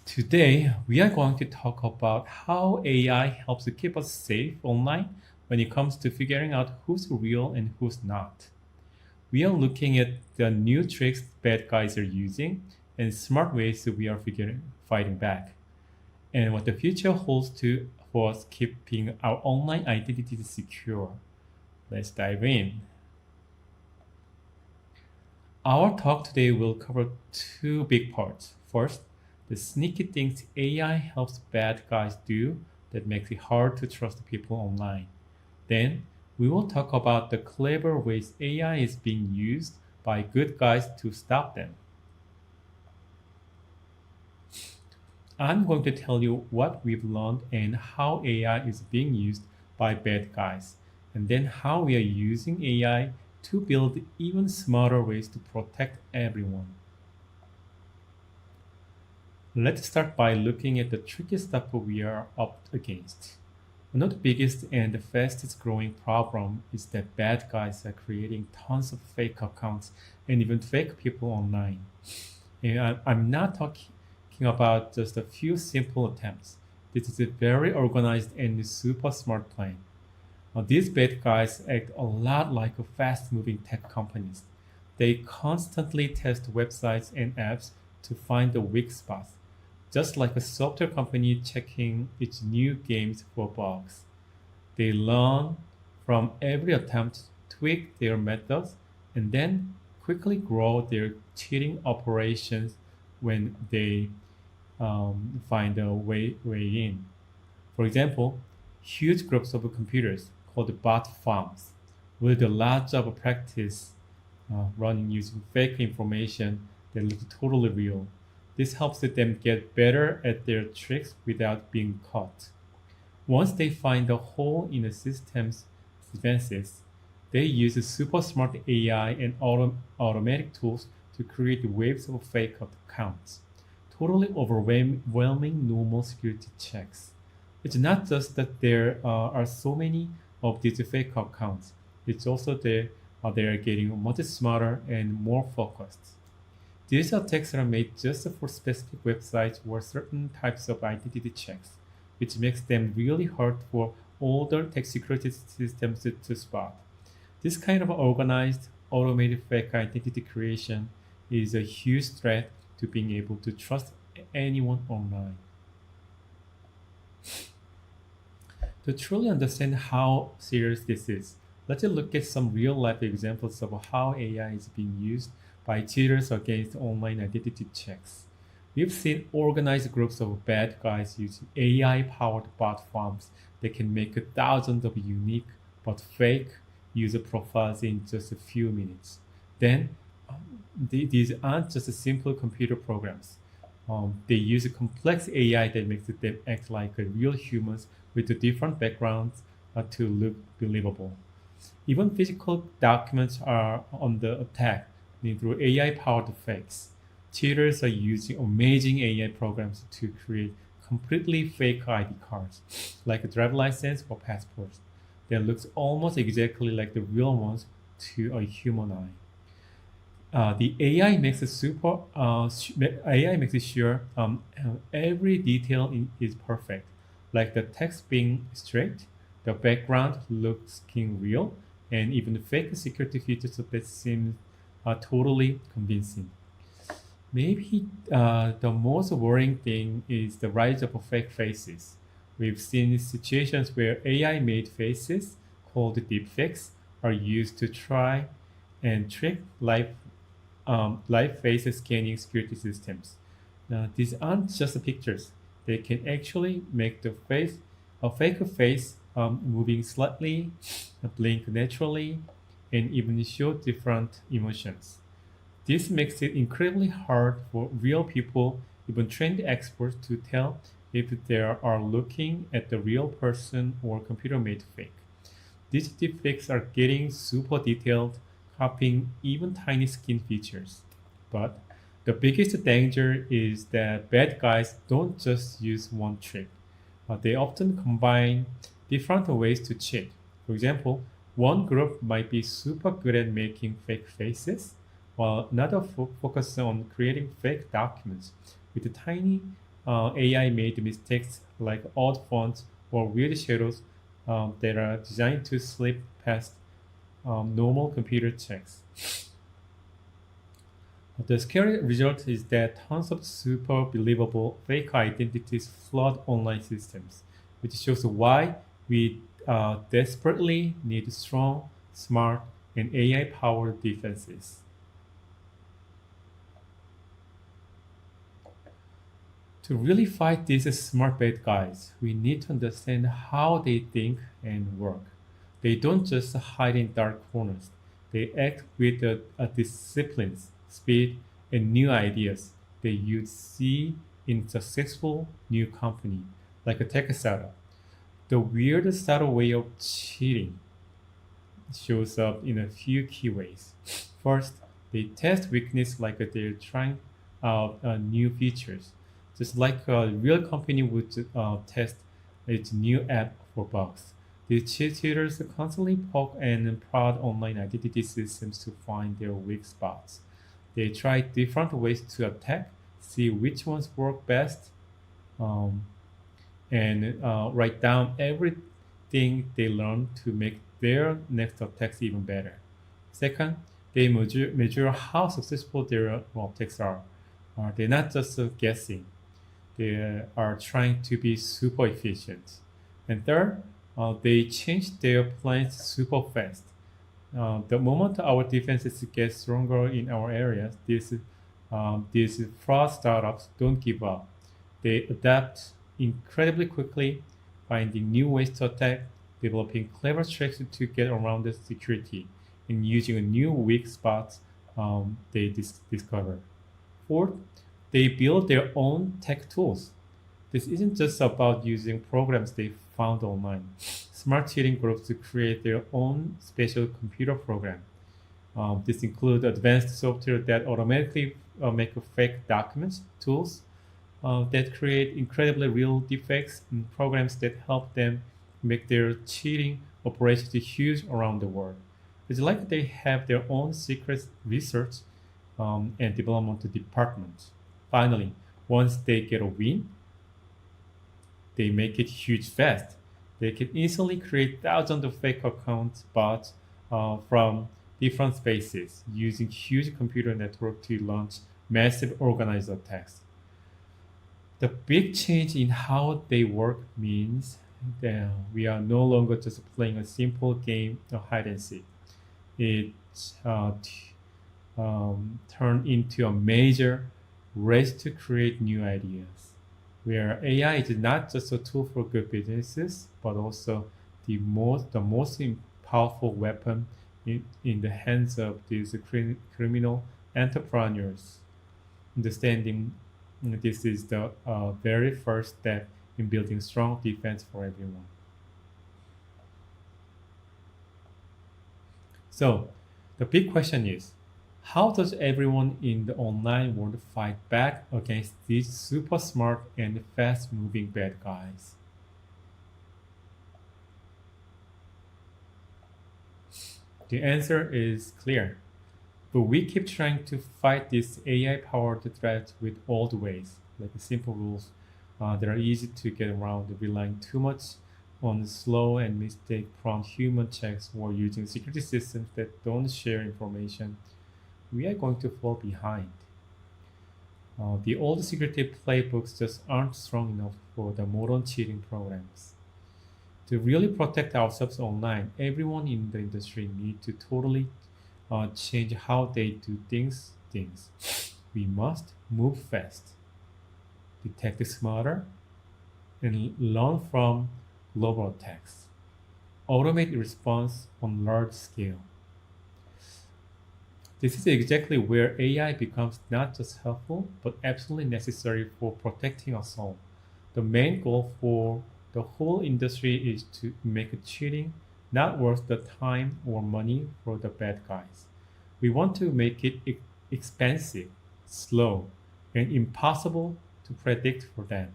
Today, we are going to talk about how AI helps to keep us safe online when it comes to figuring out who's real and who's not. We are looking at the new tricks bad guys are using and smart ways we are fighting back, and what the future holds for us keeping our online identities secure. Let's dive in. Our talk today will cover two big parts. First, the sneaky things AI helps bad guys do that makes it hard to trust people online. Then, we will talk about the clever ways AI is being used by good guys to stop them. I'm going to tell you what we've learned and how AI is being used by bad guys, and then how we are using AI to build even smarter ways to protect everyone. Let's start by looking at the tricky stuff we are up against. One of the biggest and the fastest growing problem is that bad guys are creating tons of fake accounts and even fake people online. And I'm not talking about just a few simple attempts. This is a very organized and super smart plan. These bad guys act a lot like fast moving tech companies. They constantly test websites and apps to find the weak spots, just like a software company checking its new games for bugs. They learn from every attempt, tweak their methods, and then quickly grow their cheating operations when they find a way in. For example, huge groups of computers called bot farms will do lots of practice running using fake information that looks totally real. This helps them get better at their tricks without being caught. Once they find a hole in the system's defenses, they use super smart AI and automatic tools to create waves of fake accounts, totally overwhelming normal security checks. It's not just that there are so many of these fake accounts, it's also that they are getting much smarter and more focused. These attacks are made just for specific websites or certain types of identity checks, which makes them really hard for older tech security systems to spot. This kind of organized, automated fake identity creation is a huge threat to being able to trust anyone online. To truly understand how serious this is, let's look at some real life examples of how AI is being used by cheaters against online identity checks. We've seen organized groups of bad guys using AI powered bot farms that can make thousands of unique but fake user profiles in just a few minutes. Then, these aren't just simple computer programs. They use a complex AI that makes them act like real humans with different backgrounds to look believable. Even physical documents are under attack through AI-powered fakes. Cheaters are using amazing AI programs to create completely fake ID cards, like a driver license or passports, that looks almost exactly like the real ones to a human eye. The AI makes it AI makes it sure every detail is perfect, like the text being straight, the background looking real, and even the fake security features that seem totally convincing. Maybe the most worrying thing is the rise of fake faces. We've seen situations where AI-made faces, called deepfakes, are used to try and trick live face scanning security systems. Now, these aren't just pictures. They can actually make a fake face, moving slightly, blink naturally, and even show different emotions. This makes it incredibly hard for real people, even trained experts, to tell if they are looking at the real person or computer-made fake. These deepfakes are getting super detailed, copying even tiny skin features. But the biggest danger is that bad guys don't just use one trick. They often combine different ways to cheat. For example, one group might be super good at making fake faces, while another focuses on creating fake documents with tiny AI-made mistakes like odd fonts or weird shadows that are designed to slip past normal computer checks. The scary result is that tons of super believable fake identities flood online systems, which shows why we desperately need strong, smart, and AI powered defenses. To really fight these smart bad guys, we need to understand how they think and work. They don't just hide in dark corners. They act with disciplines, speed, and new ideas that you'd see in successful new company, like a tech startup. The weird startup way of cheating shows up in a few key ways. First, they test weakness like they're trying out new features, just like a real company would test its new app for bugs. These cheaters constantly poke and prod online identity systems to find their weak spots. They try different ways to attack, see which ones work best, um, and write down everything they learn to make their next attacks even better. Second, They measure how successful their robotics are. They're not just guessing. They are trying to be super efficient. And third, they change their plans super fast. The moment our defenses get stronger in our areas, these fraud startups don't give up. They adapt incredibly quickly, finding new ways to attack, developing clever tricks to get around the security, and using new weak spots they discover. Fourth, they build their own tech tools. This isn't just about using programs they found online. Smart cheating groups create their own special computer program. This includes advanced software that automatically make fake documents, tools that create incredibly real defects, and programs that help them make their cheating operations huge around the world. It's like they have their own secret research and development department. Finally, once they get a win, they make it huge fast. They can easily create thousands of fake accounts, bots from different spaces using huge computer network to launch massive organized attacks. The big change in how they work means that we are no longer just playing a simple game of hide and seek. It turned into a major race to create new ideas, where AI is not just a tool for good businesses, but also the most powerful weapon in the hands of these criminal entrepreneurs. Understanding this is the very first step in building strong defense for everyone. So, the big question is, how does everyone in the online world fight back against these super smart and fast moving bad guys? The answer is clear. But we keep trying to fight these AI powered threats with old ways, like simple rules that are easy to get around, relying too much on slow and mistake prone human checks or using security systems that don't share information. We are going to fall behind. The old security playbooks just aren't strong enough for the modern cheating programs. To really protect ourselves online, everyone in the industry needs to totally change how they do things. We must move fast, detect smarter, and learn from global attacks. Automate response on large scale. This is exactly where AI becomes not just helpful, but absolutely necessary for protecting us all. The main goal for the whole industry is to make cheating not worth the time or money for the bad guys. We want to make it expensive, slow, and impossible to predict for them.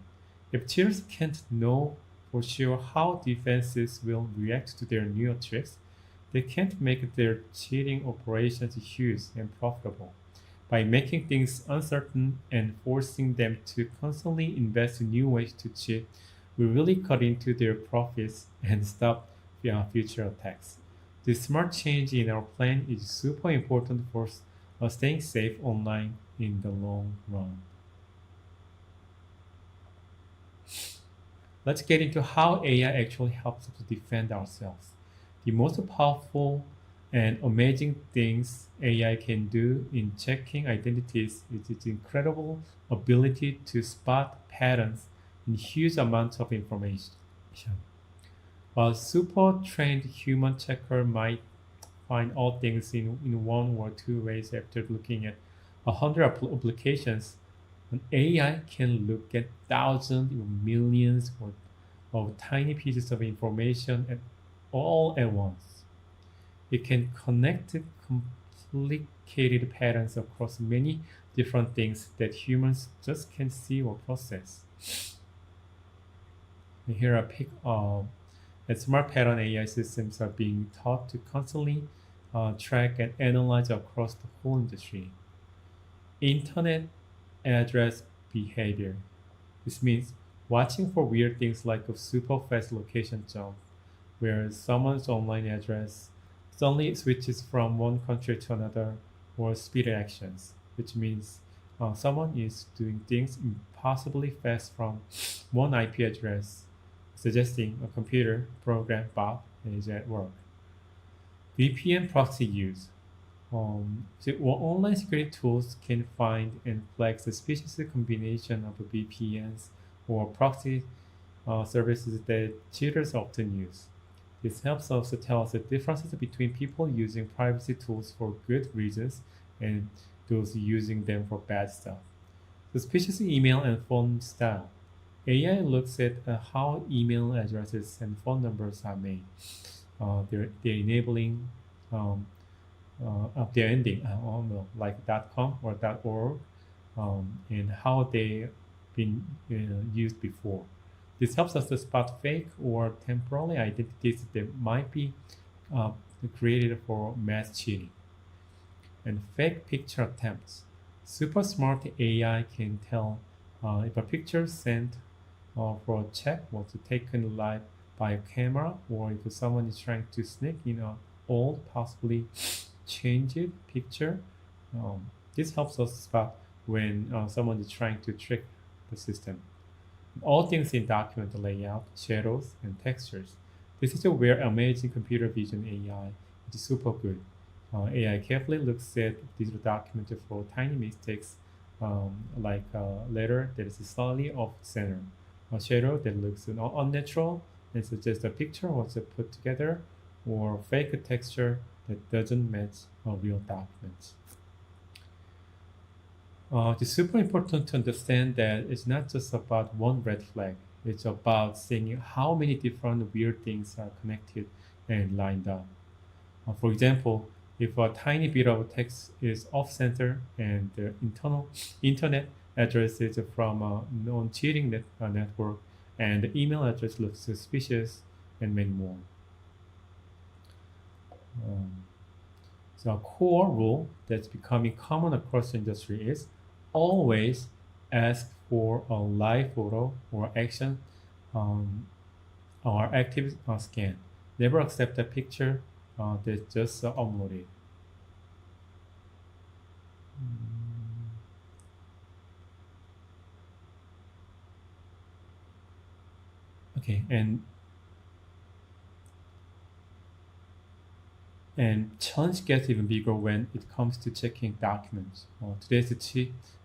If cheaters can't know for sure how defenses will react to their new tricks, they can't make their cheating operations huge and profitable. By making things uncertain and forcing them to constantly invest in new ways to cheat, we really cut into their profits and stop future attacks. This smart change in our plan is super important for staying safe online in the long run. Let's get into how AI actually helps us to defend ourselves. The most powerful and amazing things AI can do in checking identities is its incredible ability to spot patterns in huge amounts of information. While super trained human checker might find all things in one or two ways after looking at 100 applications, an AI can look at thousands or millions of tiny pieces of information all at once. It can connect complicated patterns across many different things that humans just can't see or process. And here I pick that smart pattern AI systems are being taught to constantly track and analyze across the whole industry. Internet address behavior. This means watching for weird things like a super fast location jump, where someone's online address suddenly it switches from one country to another or speed actions, which means someone is doing things impossibly fast from one IP address, suggesting a computer program bot is at work. VPN proxy use. Online security tools can find and flag suspicious combination of VPNs or proxy services that cheaters often use. This helps us to tell us the differences between people using privacy tools for good reasons and those using them for bad stuff. Suspicious email and phone style. AI looks at how email addresses and phone numbers are made. They're enabling they're ending well, like .com or .org and how they been used before. This helps us to spot fake or temporary identities that might be uh, created for mass cheating. And fake picture attempts. Super smart AI can tell if a picture sent for a check was taken live by a camera or if someone is trying to sneak in an old, possibly changed picture. This helps us spot when someone is trying to trick the system. All things in document layout, shadows, and textures. This is where amazing computer vision AI is super good. AI carefully looks at digital documents for tiny mistakes, like a letter that is slightly off center, a shadow that looks unnatural and suggests a picture was put together, or fake texture that doesn't match a real document. It's super important to understand that it's not just about one red flag. It's about seeing how many different weird things are connected and lined up. For example, if a tiny bit of text is off center and the internal internet address is from a non-cheating network and the email address looks suspicious and many more. Um, so a core rule that's becoming common across the industry is always ask for a live photo or action um, or active scan. Never accept a picture that's just uploaded. Okay, and challenge gets even bigger when it comes to checking documents. Today's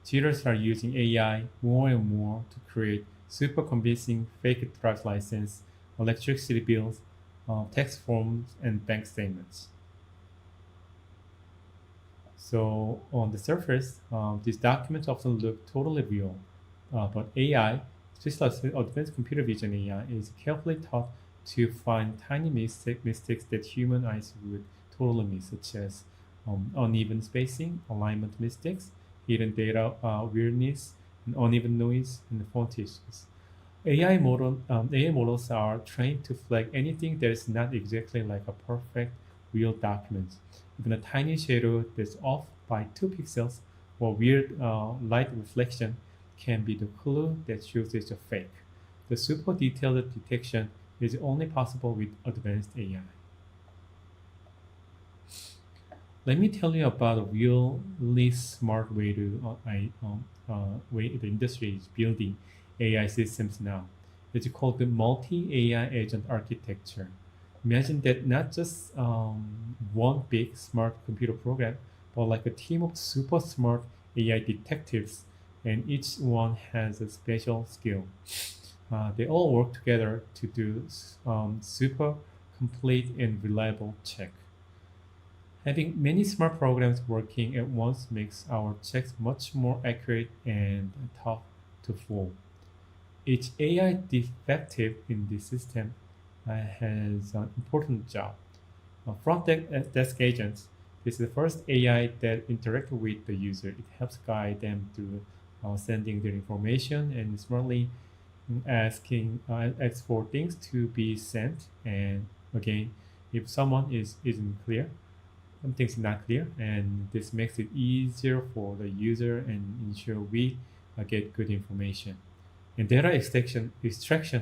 cheaters are using AI more and more to create super convincing fake driver's license, electricity bills, tax forms, and bank statements. So on the surface, these documents often look totally real, but AI, especially advanced computer vision AI, is carefully taught to find tiny mistakes that human eyes would totally miss, such as uneven spacing, alignment mistakes, hidden data weirdness, and uneven noise, and font issues. AI models are trained to flag anything that is not exactly like a perfect real document. Even a tiny shadow that's off by 2 pixels or weird light reflection can be the clue that shows it's a fake. The super detailed detection is only possible with advanced AI. Let me tell you about a really smart way way the industry is building AI systems now. It's called the multi-AI agent architecture. Imagine that not just one big smart computer program, but like a team of super smart AI detectives, and each one has a special skill. They all work together to do super complete and reliable check. Having many smart programs working at once makes our checks much more accurate and tough to fool. Each AI defective in the system has an important job. Desk agents is the first AI that interact with the user. It helps guide them through sending their information and smartly asks for things to be sent. And again, if someone isn't clear, something's not clear, and this makes it easier for the user and ensure we get good information. And data extraction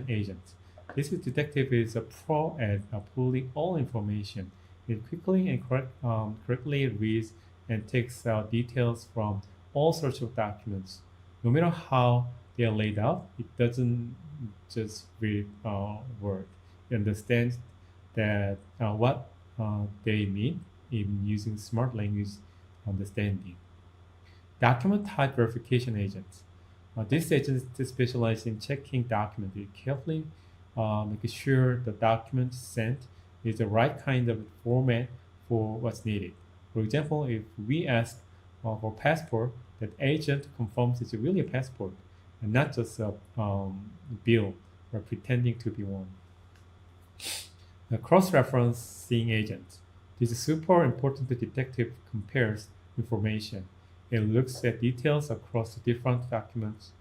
agent. This detective is a pro at pulling all information It quickly and correctly reads and takes out details from all sorts of documents. No matter how they are laid out, it doesn't just read word. It understands that what they mean in using smart language understanding. Document type verification agents. These agents specialize in checking documents carefully, making sure the document sent is the right kind of format for what's needed. For example, if we ask for passport, that agent confirms it's really a passport and not just a bill or pretending to be one. The cross-referencing agent. This is super important. The detective compares information. It looks at details across different documents,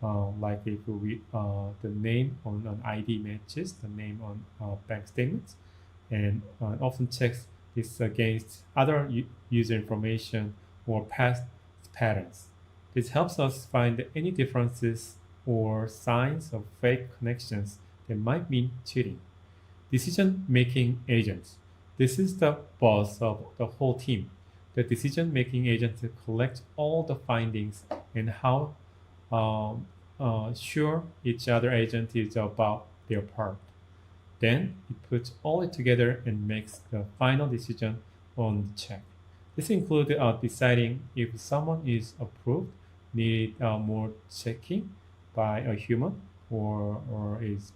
like if the name on an ID matches the name on bank statements, and often checks this against other user information or past patterns. This helps us find any differences or signs of fake connections that might mean cheating. Decision-making agents. This is the boss of the whole team. The decision-making agent collects all the findings and how sure each other agent is about their part. Then it puts all it together and makes the final decision on the check. This includes deciding if someone is approved, need more checking by a human, or is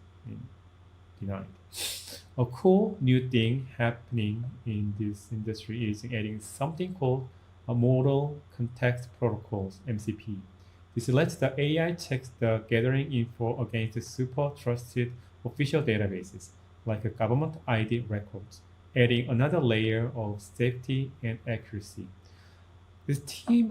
denied. A cool new thing happening in this industry is adding something called a model context protocols (MCP). This lets the AI check the gathering info against the super trusted official databases, like a government ID records, adding another layer of safety and accuracy. This team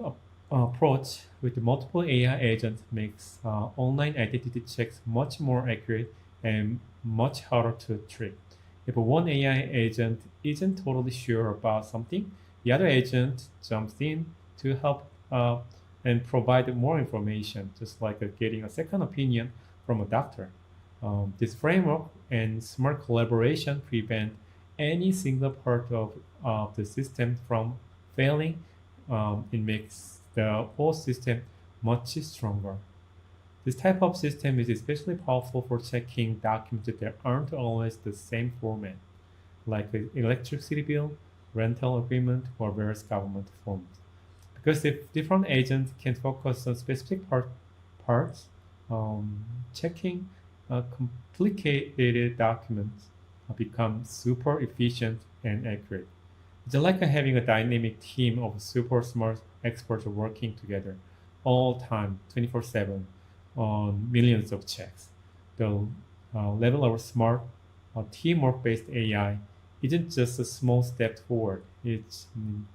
approach with multiple AI agents makes online identity checks much more accurate and much harder to trick. If one AI agent isn't totally sure about something, the other agent jumps in to help and provide more information, just like getting a second opinion from a doctor. This framework and smart collaboration prevent any single part of the system from failing. It makes the whole system much stronger. This type of system is especially powerful for checking documents that aren't always the same format, like an electricity bill, rental agreement, or various government forms. Because if different agents can focus on specific parts, checking complicated documents become super efficient and accurate. It's like having a dynamic team of super smart experts working together all time, 24/7, on millions of checks. The level of smart teamwork-based AI isn't just a small step forward. It's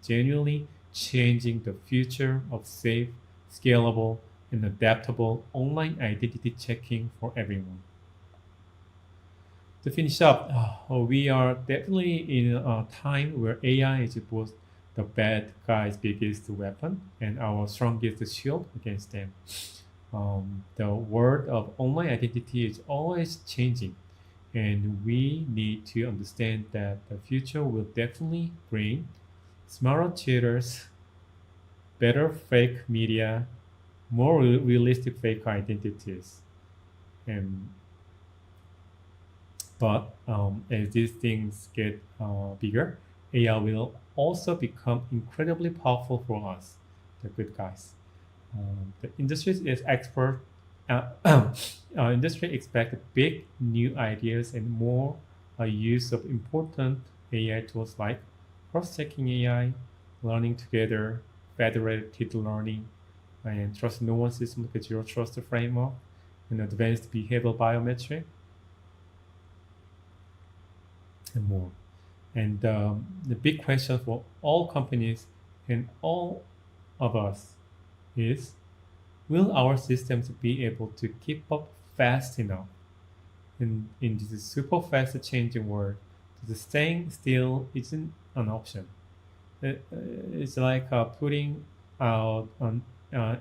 genuinely changing the future of safe, scalable, and adaptable online identity checking for everyone. To finish up, we are definitely in a time where AI is both the bad guy's biggest weapon and our strongest shield against them. The world of online identity is always changing, and we need to understand that the future will definitely bring smarter cheaters, better fake media, more realistic fake identities. And but as these things get bigger, AI will also become incredibly powerful for us, the good guys. The industry is expert. Industry expect big new ideas and more use of important AI tools like cross-checking AI, learning together, federated learning, and trust no one system like a zero trust framework, and advanced behavioral biometric, and more. And the big question for all companies and all of us is, will our systems be able to keep up fast enough in this super fast changing world? The staying still isn't an option. It's like putting out an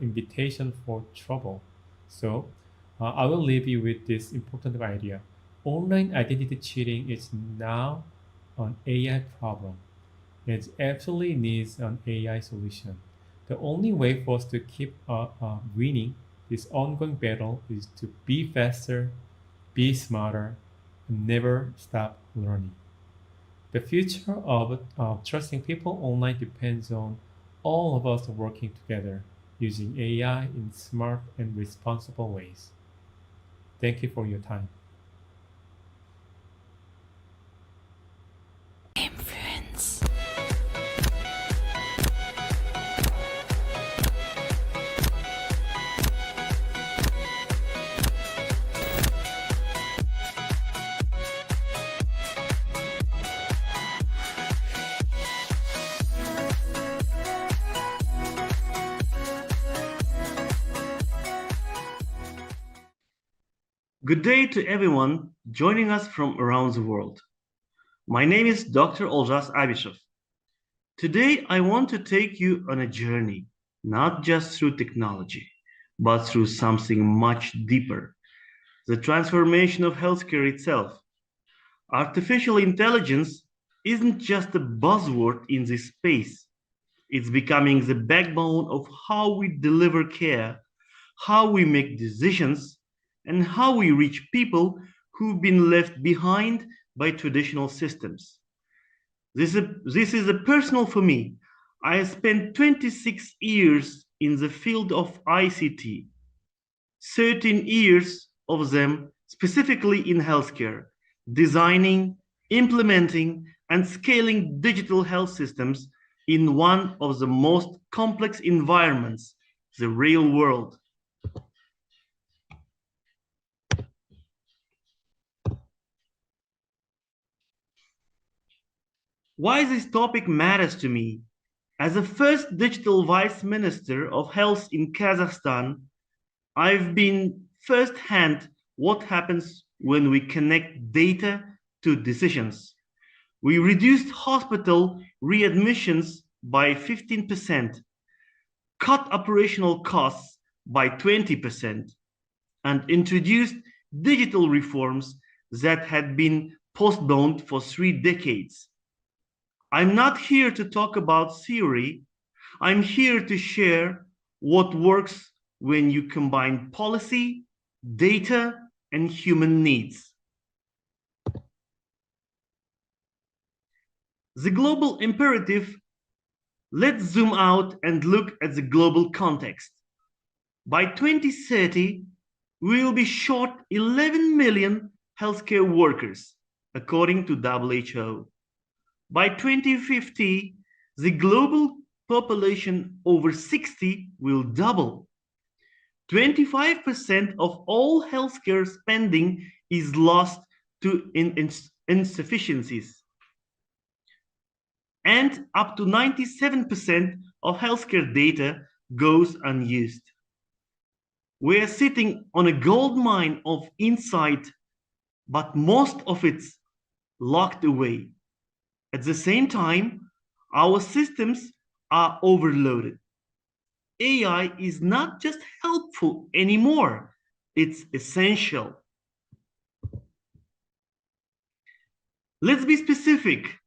invitation for trouble. So I will leave you with this important idea. Online identity cheating is now an AI problem. It absolutely needs an AI solution. The only way for us to keep winning this ongoing battle is to be faster, be smarter, and never stop learning. The future of trusting people online depends on all of us working together, using AI in smart and responsible ways. Thank you for your time. Influence. Good day to everyone joining us from around the world. My name is Dr. Oljas Abishov. Today, I want to take you on a journey, not just through technology, but through something much deeper, the transformation of healthcare itself. Artificial intelligence isn't just a buzzword in this space. It's becoming the backbone of how we deliver care, how we make decisions, and how we reach people who've been left behind by traditional systems. This is a personal for me. I have spent 26 years in the field of ICT, 13 years of them specifically in healthcare, designing, implementing, and scaling digital health systems in one of the most complex environments, the real world. Why this topic matters to me. As the first digital vice minister of health in Kazakhstan, I've been firsthand what happens when we connect data to decisions. We reduced hospital readmissions by 15%, cut operational costs by 20%, and introduced digital reforms that had been postponed for 3 decades. I'm not here to talk about theory. I'm here to share what works when you combine policy, data, and human needs. The global imperative, let's zoom out and look at the global context. By 2030, we will be short 11 million healthcare workers, according to WHO. By 2050, the global population over 60 will double. 25% of all healthcare spending is lost to insufficiencies. And up to 97% of healthcare data goes unused. We are sitting on a gold mine of insight, but most of it's locked away. At the same time, our systems are overloaded. AI is not just helpful anymore, it's essential. Let's be specific.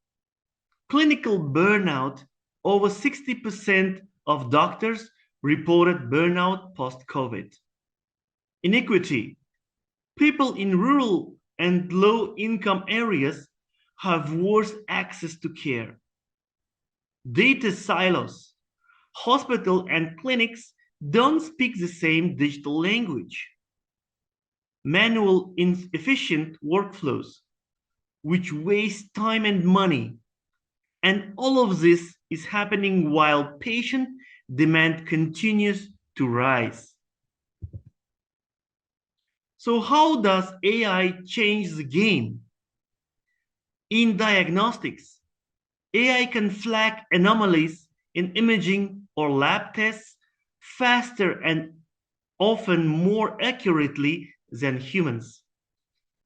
Clinical burnout, over 60% of doctors reported burnout post-COVID. Inequity. People in rural and low-income areas have worse access to care. Data silos. Hospitals and clinics don't speak the same digital language. Manual, inefficient workflows, which waste time and money. And all of this is happening while patient demand continues to rise. So how does AI change the game? In diagnostics, AI can flag anomalies in imaging or lab tests faster and often more accurately than humans.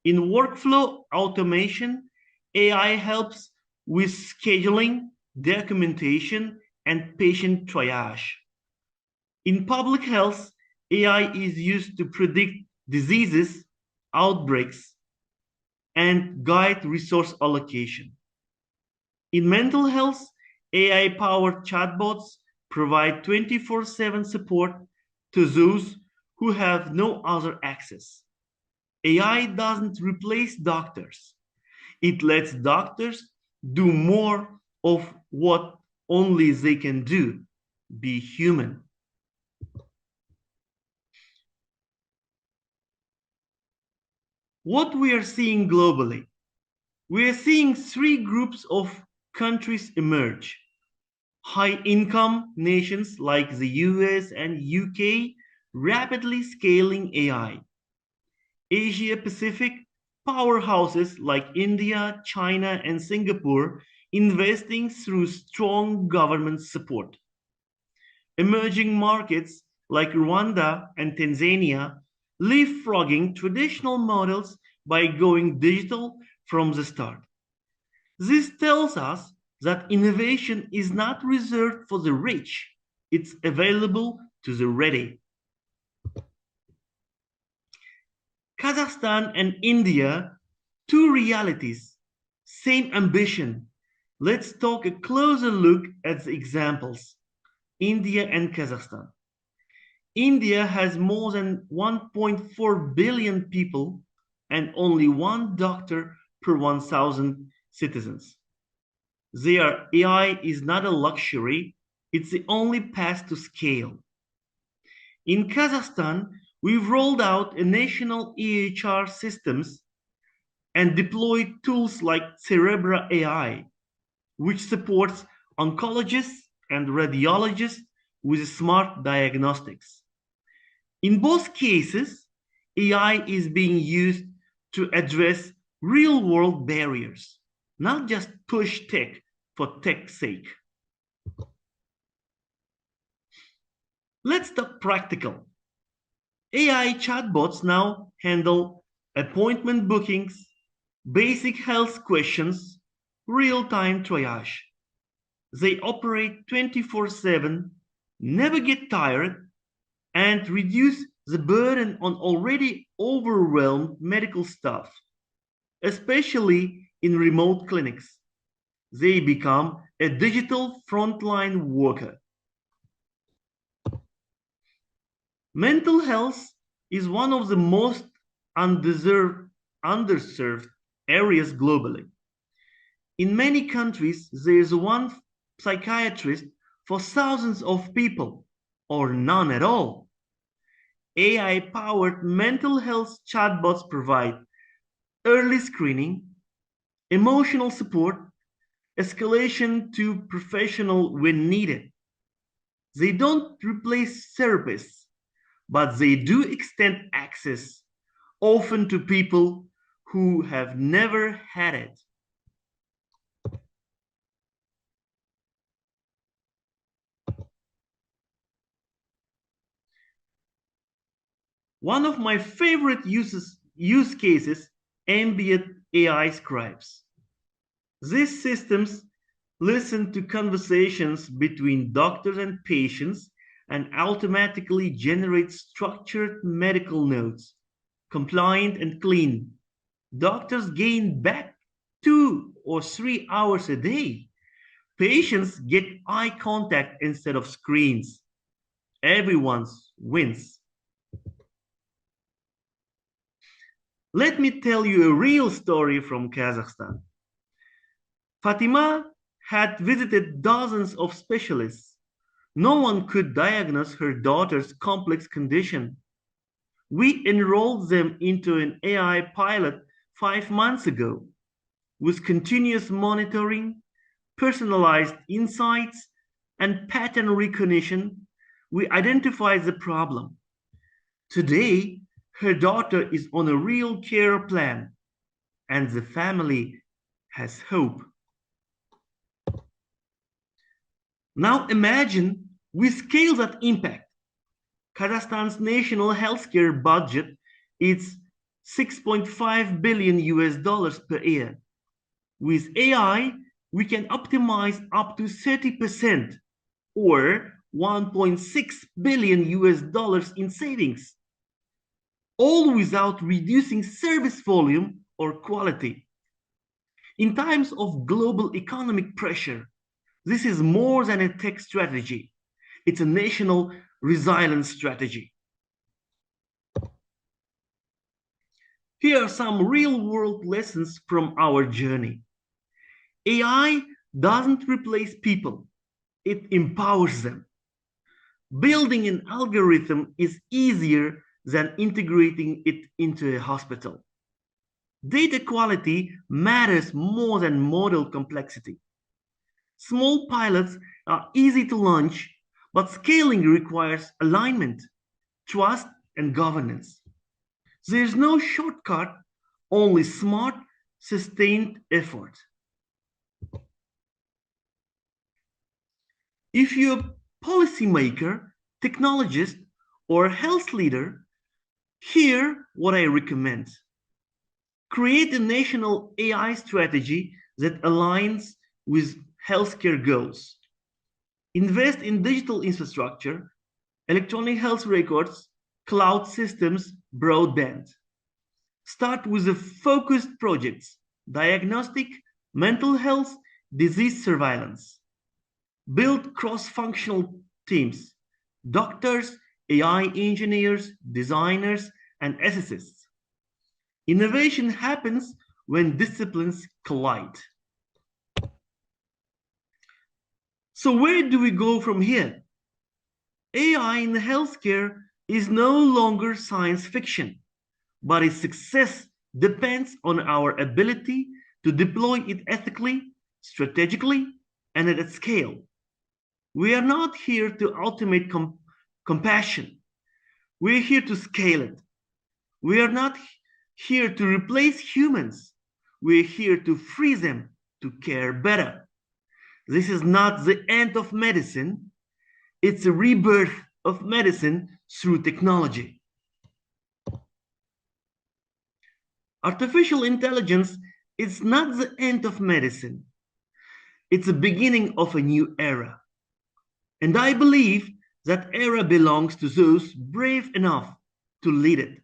In workflow automation, AI helps with scheduling, documentation, and patient triage. In public health, AI is used to predict diseases, outbreaks, and guide resource allocation. In mental health, AI-powered chatbots provide 24/7 support to those who have no other access. AI doesn't replace doctors. It lets doctors do more of what only they can do, be human. What we are seeing globally, we are seeing three groups of countries emerge. High-income nations like the US and UK rapidly scaling AI. Asia Pacific powerhouses like India, China, and Singapore investing through strong government support. Emerging markets like Rwanda and Tanzania leapfrogging traditional models by going digital from the start. This tells us that innovation is not reserved for the rich, it's available to the ready. Kazakhstan and India, two realities, same ambition. Let's take a closer look at the examples. India and Kazakhstan. India has more than 1.4 billion people and only one doctor per 1,000 citizens. Their AI is not a luxury, it's the only path to scale. In Kazakhstan, we've rolled out a national EHR systems and deployed tools like Cerebra AI, which supports oncologists and radiologists with smart diagnostics. In both cases, AI is being used to address real-world barriers, not just push tech for tech's sake. Let's talk practical. AI chatbots now handle appointment bookings, basic health questions, real-time triage. They operate 24/7, never get tired, and reduce the burden on already overwhelmed medical staff, especially in remote clinics. They become a digital frontline worker. Mental health is one of the most underserved areas globally. In many countries, there is one psychiatrist for thousands of people, or none at all. AI-powered mental health chatbots provide early screening, emotional support, escalation to professional when needed. They don't replace therapists, but they do extend access, often to people who have never had it. One of my favorite use cases, ambient AI scribes. These systems listen to conversations between doctors and patients and automatically generate structured medical notes, compliant and clean. Doctors gain back 2 or 3 hours a day. Patients get eye contact instead of screens. Everyone wins. Let me tell you a real story from Kazakhstan. Fatima had visited dozens of specialists. No one could diagnose her daughter's complex condition. We enrolled them into an AI pilot 5 months ago. With continuous monitoring, personalized insights, and pattern recognition, we identified the problem. Today, her daughter is on a real care plan, and the family has hope. Now imagine we scale that impact. Kazakhstan's national healthcare budget is 6.5 billion US dollars per year. With AI, we can optimize up to 30% or 1.6 billion US dollars in savings, all without reducing service volume or quality. In times of global economic pressure, this is more than a tech strategy. It's a national resilience strategy. Here are some real-world lessons from our journey. AI doesn't replace people, it empowers them. Building an algorithm is easier than integrating it into a hospital. Data quality matters more than model complexity. Small pilots are easy to launch, but scaling requires alignment, trust, and governance. There's no shortcut, only smart, sustained effort. If you're a policymaker, technologist, or health leader, here what I recommend. Create a national AI strategy that aligns with healthcare goals. Invest in digital infrastructure, electronic health records, cloud systems, broadband. Start with the focused projects, diagnostic, mental health, disease surveillance. Build cross-functional teams, doctors, AI engineers, designers, and ethicists. Innovation happens when disciplines collide. So where do we go from here? AI in healthcare is no longer science fiction, but its success depends on our ability to deploy it ethically, strategically, and at scale. We are not here to automate compassion. We're here to scale it. We are not here to replace humans. We're here to free them to care better. This is not the end of medicine. It's a rebirth of medicine through technology. Artificial intelligence is not the end of medicine. It's the beginning of a new era. And I believe that era belongs to those brave enough to lead it.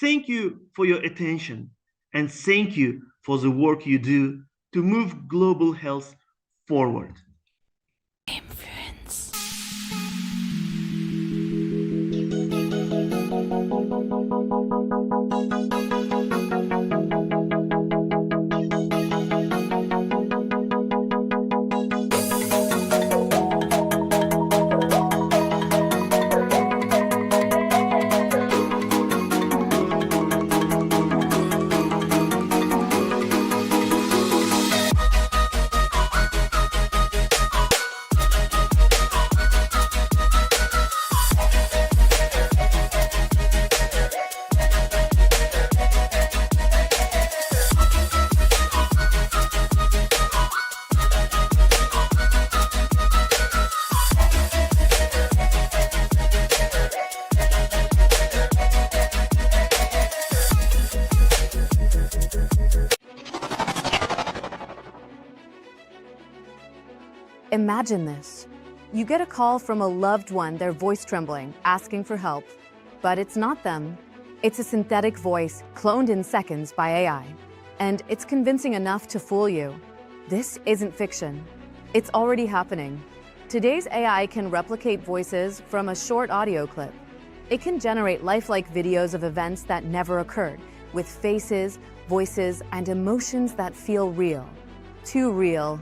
Thank you for your attention, and thank you for the work you do to move global health forward. Influence. Imagine this. You get a call from a loved one, their voice trembling, asking for help. But it's not them. It's a synthetic voice cloned in seconds by AI. And it's convincing enough to fool you. This isn't fiction. It's already happening. Today's AI can replicate voices from a short audio clip. It can generate lifelike videos of events that never occurred, with faces, voices, and emotions that feel real. Too real.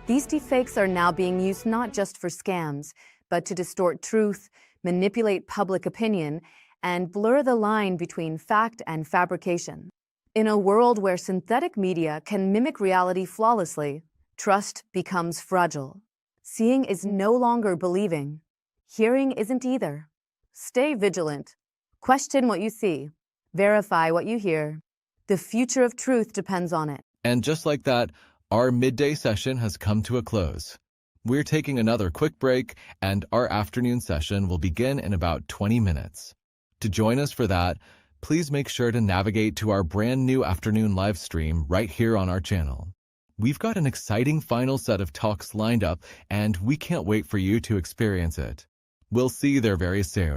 These deepfakes are now being used not just for scams, but to distort truth, manipulate public opinion, and blur the line between fact and fabrication. In a world where synthetic media can mimic reality flawlessly, trust becomes fragile. Seeing is no longer believing. Hearing isn't either. Stay vigilant. Question what you see. Verify what you hear. The future of truth depends on it. And just like that, our midday session has come to a close. We're taking another quick break, and our afternoon session will begin in about 20 minutes. To join us for that, please make sure to navigate to our brand new afternoon live stream right here on our channel. We've got an exciting final set of talks lined up, and we can't wait for you to experience it. We'll see you there very soon.